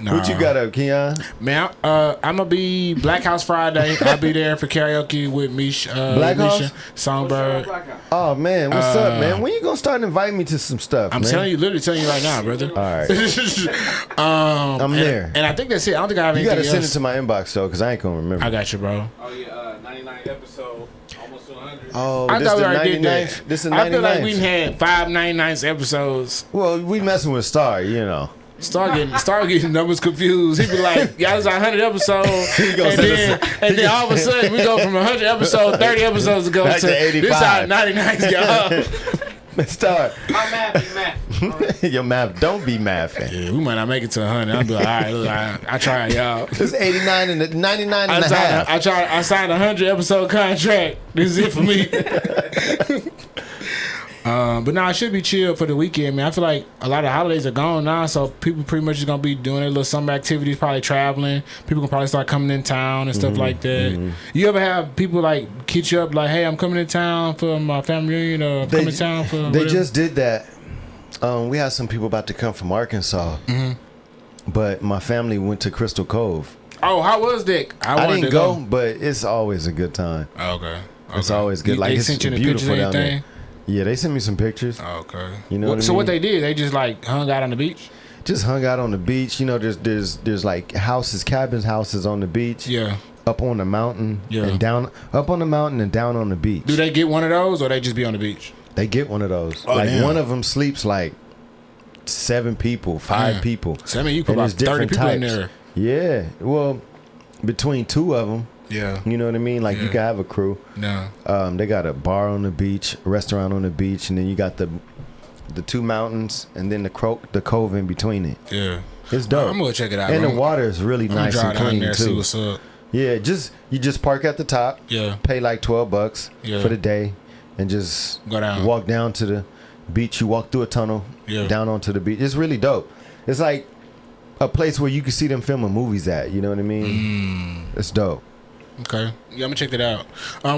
Nah. What you got up, Keon? Man, I'm gonna be Black House Friday. I'll be there for karaoke with Misha, Black House? Misha Songbird. Oh man, what's up, man? When you gonna start inviting me to some stuff? I'm man? telling you, literally telling you right now, brother. All right, I'm there. and I think that's it. I don't think I have You anything gotta send it else. to my inbox though, cause I ain't gonna remember. I got you, bro. Oh yeah, 99 episode, almost to 100. Oh, I this thought we the already did 99th. that. This is the I feel like 99th. we had 5 99 episodes. Well, we messing with Star, you know. Start getting numbers confused. He be like, "Y'all, this is 100 episode," gonna send and then all of a sudden we go from 100 episodes, 30 episodes ago Back to this 85. is 99, y'all. Star, My math. your math. Don't be mathing. Yeah, we might not make it to 100. I'll be like, all right, look, I tried, y'all. It's 89 and 99 and a half. I signed a 100 episode contract. This is it for me. But nah, it should be chill for the weekend, man. I feel like a lot of holidays are gone now, so people pretty much just gonna be doing their little summer activities, probably traveling. People can probably start coming in town and stuff like that. You ever have people like hit you up like, "Hey, I'm coming in town for my family reunion," or "I'm coming in town for"? They whatever? just did that. We had some people about to come from Arkansas, but my family went to Crystal Cove. Oh, how was that? I wanted didn't to go, but it's always a good time. Oh, okay. It's always good. Like, they it's sent you the beautiful pictures and down there. everything? Yeah, they sent me some pictures. Oh, okay. You know what I So what mean? they did, they just like hung out on the beach? Just hung out on the beach. You know, there's like houses on the beach. Yeah. Up on the mountain. Yeah. And down, up on the mountain and down on the beach. Do they get one of those or they just be on the beach? They get one of those. Oh, like damn. one of them sleeps like 7 people, 5 Damn. people. So I mean, you put And about there's 30 different people in types. there. Yeah. Well, between 2 of them, Yeah. you know what I mean? Like you Yeah. can have a crew. No. They got a bar on the beach, a restaurant on the beach, and then you got the 2 mountains and then the cove in between it. Yeah. It's dope. I'm gonna check it out. And bro. the water is really I'm gonna nice drive and down clean there, see too. what's up. Yeah, you just park at the top. Yeah. Pay like $12 Yeah. for the day, and just Go down. walk down to the beach. You walk through a tunnel, Yeah. down onto the beach. It's really dope. It's like a place where you can see them filming movies at. You know what I mean? It's dope. Okay. Yeah, I'm gonna check that out.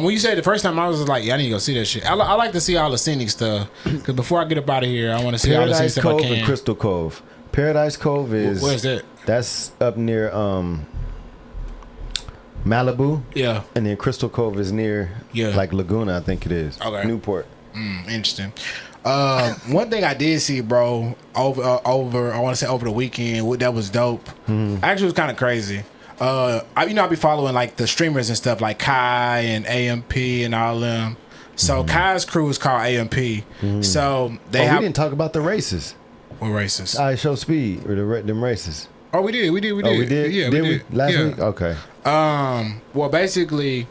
When you say the first time, I was like, yeah, I need to go see that shit. I like to see all the scenic stuff. Because before I get up out of here, I want to see all the scenic Paradise stuff I Cove can. and Crystal Cove. Paradise Cove is Where's that? That's up near Malibu, Yeah. and then Crystal Cove is near like Laguna, I think it is. Okay. Newport. Interesting. One thing I did see, bro, over I want to say over the weekend, that was dope. Actually, it was kind of crazy. I be following like the streamers and stuff like Kai and AMP and all them. So Kai's crew is called AMP. So they we have. didn't talk about the races. What races? I show speed or them races. Oh, we did. Oh, we did. Yeah, Did we did. last Yeah. week. Okay. Well, basically,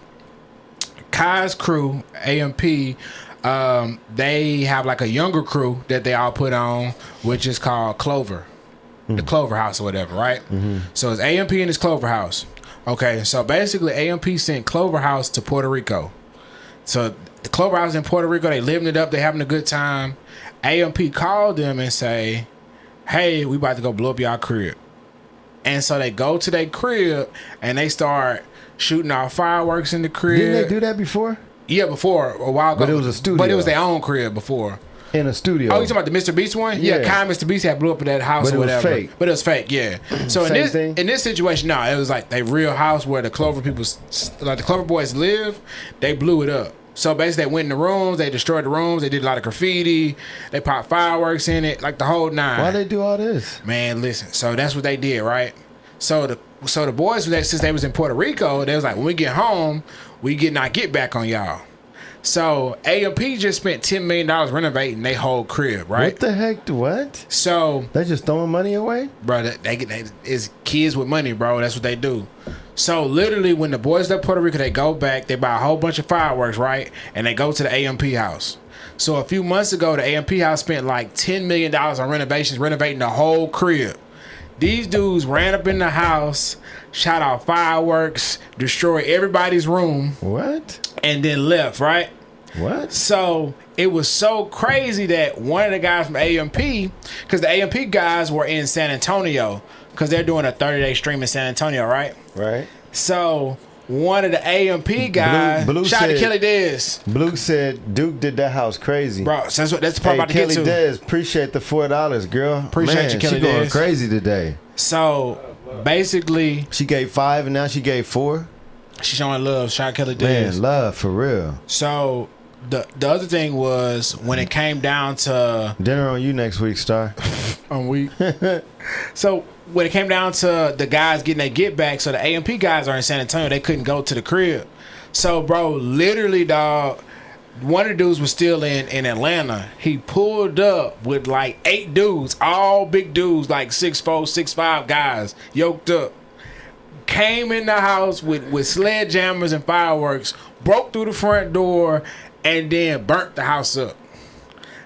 Kai's crew, AMP, they have like a younger crew that they all put on, which is called Clover, the Clover House or whatever, right? So it's AMP and it's Clover House. Okay, so basically, AMP sent Clover House to Puerto Rico. So the Clover House in Puerto Rico, they living it up, they having a good time. AMP called them and say, "Hey, we about to go blow up y'all crib." And so they go to their crib and they start shooting off fireworks in the crib. Didn't they do that before? Yeah, before a while ago. But it was a studio. But it was their own crib before. In a studio. Oh, you talking about the Mr. Beast one? Yeah, Yeah. Kai and Mr. Beast had blew up at that house But or it was whatever. fake. But it was fake, yeah. So Same thing? in this situation, no, it was like they real house where the Clover people, like the Clover boys live. They blew it up. So basically, they went in the rooms, they destroyed the rooms, they did a lot of graffiti, they popped fireworks in it, like the whole 9. Why they do all this? Man, listen. So that's what they did, right? So the boys, since they was in Puerto Rico, they was like, when we get home, we get not get back on y'all. So AMP just spent $10 million renovating their whole crib, right? What the heck? What? So, They just throwing money away? bro, they it's kids with money, bro. That's what they do. So literally, when the boys left Puerto Rico, they go back, they buy a whole bunch of fireworks, right? And they go to the AMP house. So a few months ago, the AMP house spent like $10 million on renovations, renovating the whole crib. These dudes ran up in the house, shot off fireworks, destroyed everybody's room, What? and then left, right? What? So it was so crazy that one of the guys from AMP, because the AMP guys were in San Antonio, because they're doing a 30-day stream in San Antonio, right? Right. So one of the AMP guys. Blue Shout out to said- Kelly Dez. Blue said Duke did that house crazy. Bro, so that's the part Hey, I'm about to Kelly get to. Dez, appreciate the $4, girl. Appreciate Man, you, Kelly she going Dez. crazy today. So basically, She gave 5 and now she gave 4. she's showing love. Shout out Kelly Dez. Man, love for real. So the other thing was when it came down to Dinner on you next week, Star. on week. So when it came down to the guys getting their get back, so the AMP guys are in San Antonio, they couldn't go to the crib. So bro, literally, dog, one of the dudes was still in Atlanta. He pulled up with like 8 dudes, all big dudes, like 6'4", 6'5" guys, yoked up. Came in the house with sledgehammers and fireworks, broke through the front door, and then burnt the house up.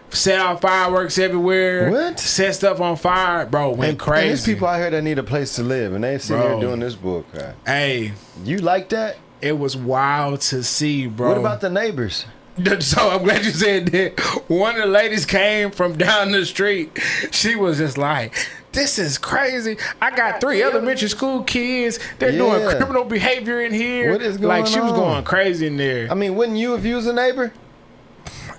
Set out fireworks everywhere. What? Set stuff on fire. Bro, went crazy. And there's people out here that need a place to live, and they sitting Bro. here doing this bull crap. Hey, You like that? it was wild to see, bro. What about the neighbors? So I'm glad you said that. One of the ladies came from down the street. She was just like, this is crazy. I got 3 elementary school kids. They're doing Yeah. criminal behavior in here. What is Like, going she was on? going crazy in there. I mean, wouldn't you if you was a neighbor?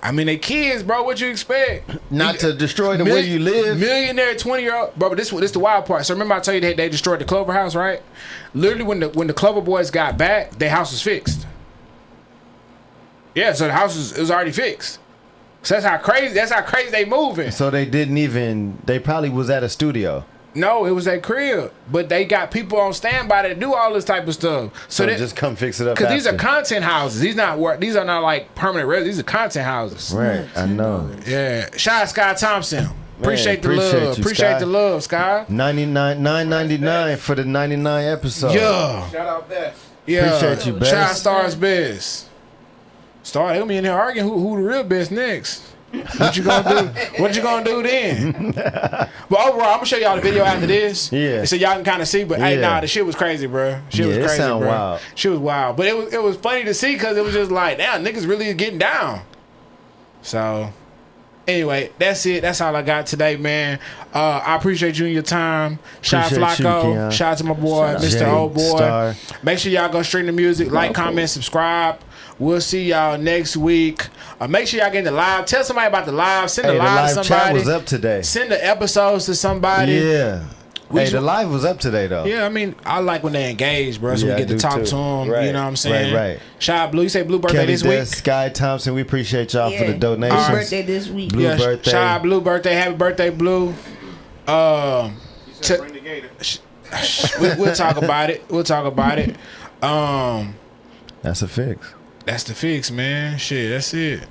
I mean, they kids, bro. What you expect? Not to destroy the way you live? Millionaire 20-year-old, bro. But this the wild part. So remember I told you they destroyed the Clover house, right? Literally, when the Clover boys got back, their house was fixed. Yeah, so the house was already fixed. So that's how crazy they moving. So they didn't even, they probably was at a studio. No, it was their crib, but they got people on standby that do all this type of stuff. So they just come fix it up because these are after. content houses. These are not like permanent residents. These are content houses. Right, I know. Yeah. Shout out Sky Thompson. Appreciate the appreciate love. you, Appreciate Sky. the love, Sky. $9.99 for the 99 episode. Yeah. Shout out Beth. Yeah. Appreciate you, Best. Shout out Star's best. Star, they gonna be in there arguing who the real best next. What you gonna do? What you gonna do then? But overall, I'm gonna show y'all the video after this. Yeah. So y'all can kind of see. But hey, Yeah. nah, the shit was crazy, bro. Shit was Yeah, it crazy, sound bro. wild. Shit was wild. But it was funny to see because it was just like, damn, niggas really getting down. So anyway, that's it. That's all I got today, man. I appreciate you and your time. Shout out Appreciate you, Flacco. Keon. Shout out to my boy, Shout out Mr. Jay, Old Boy. Star. Make sure y'all go stream the music, like, comment, subscribe. We'll see y'all next week. Make sure y'all get in the live. Tell somebody about the live. Send Hey, the the live live to somebody. chat was up today. Send the episodes to somebody. Yeah. We Hey, just- the live was up today, though. Yeah, I mean, I like when they engage, bro. So Yeah, we I get to do talk too. to them. Right, You know what I'm saying? right. Shout out Blue. You say Blue birthday Kelly this Des, week? Sky Thompson, we appreciate y'all for the Yeah. donations. His birthday this week. Blue birthday. Shout out Blue birthday. Happy birthday, Blue. He said To- bring the gator. We'll talk about it. We'll talk about it. That's a fix. That's the fix, man. Shit, that's it.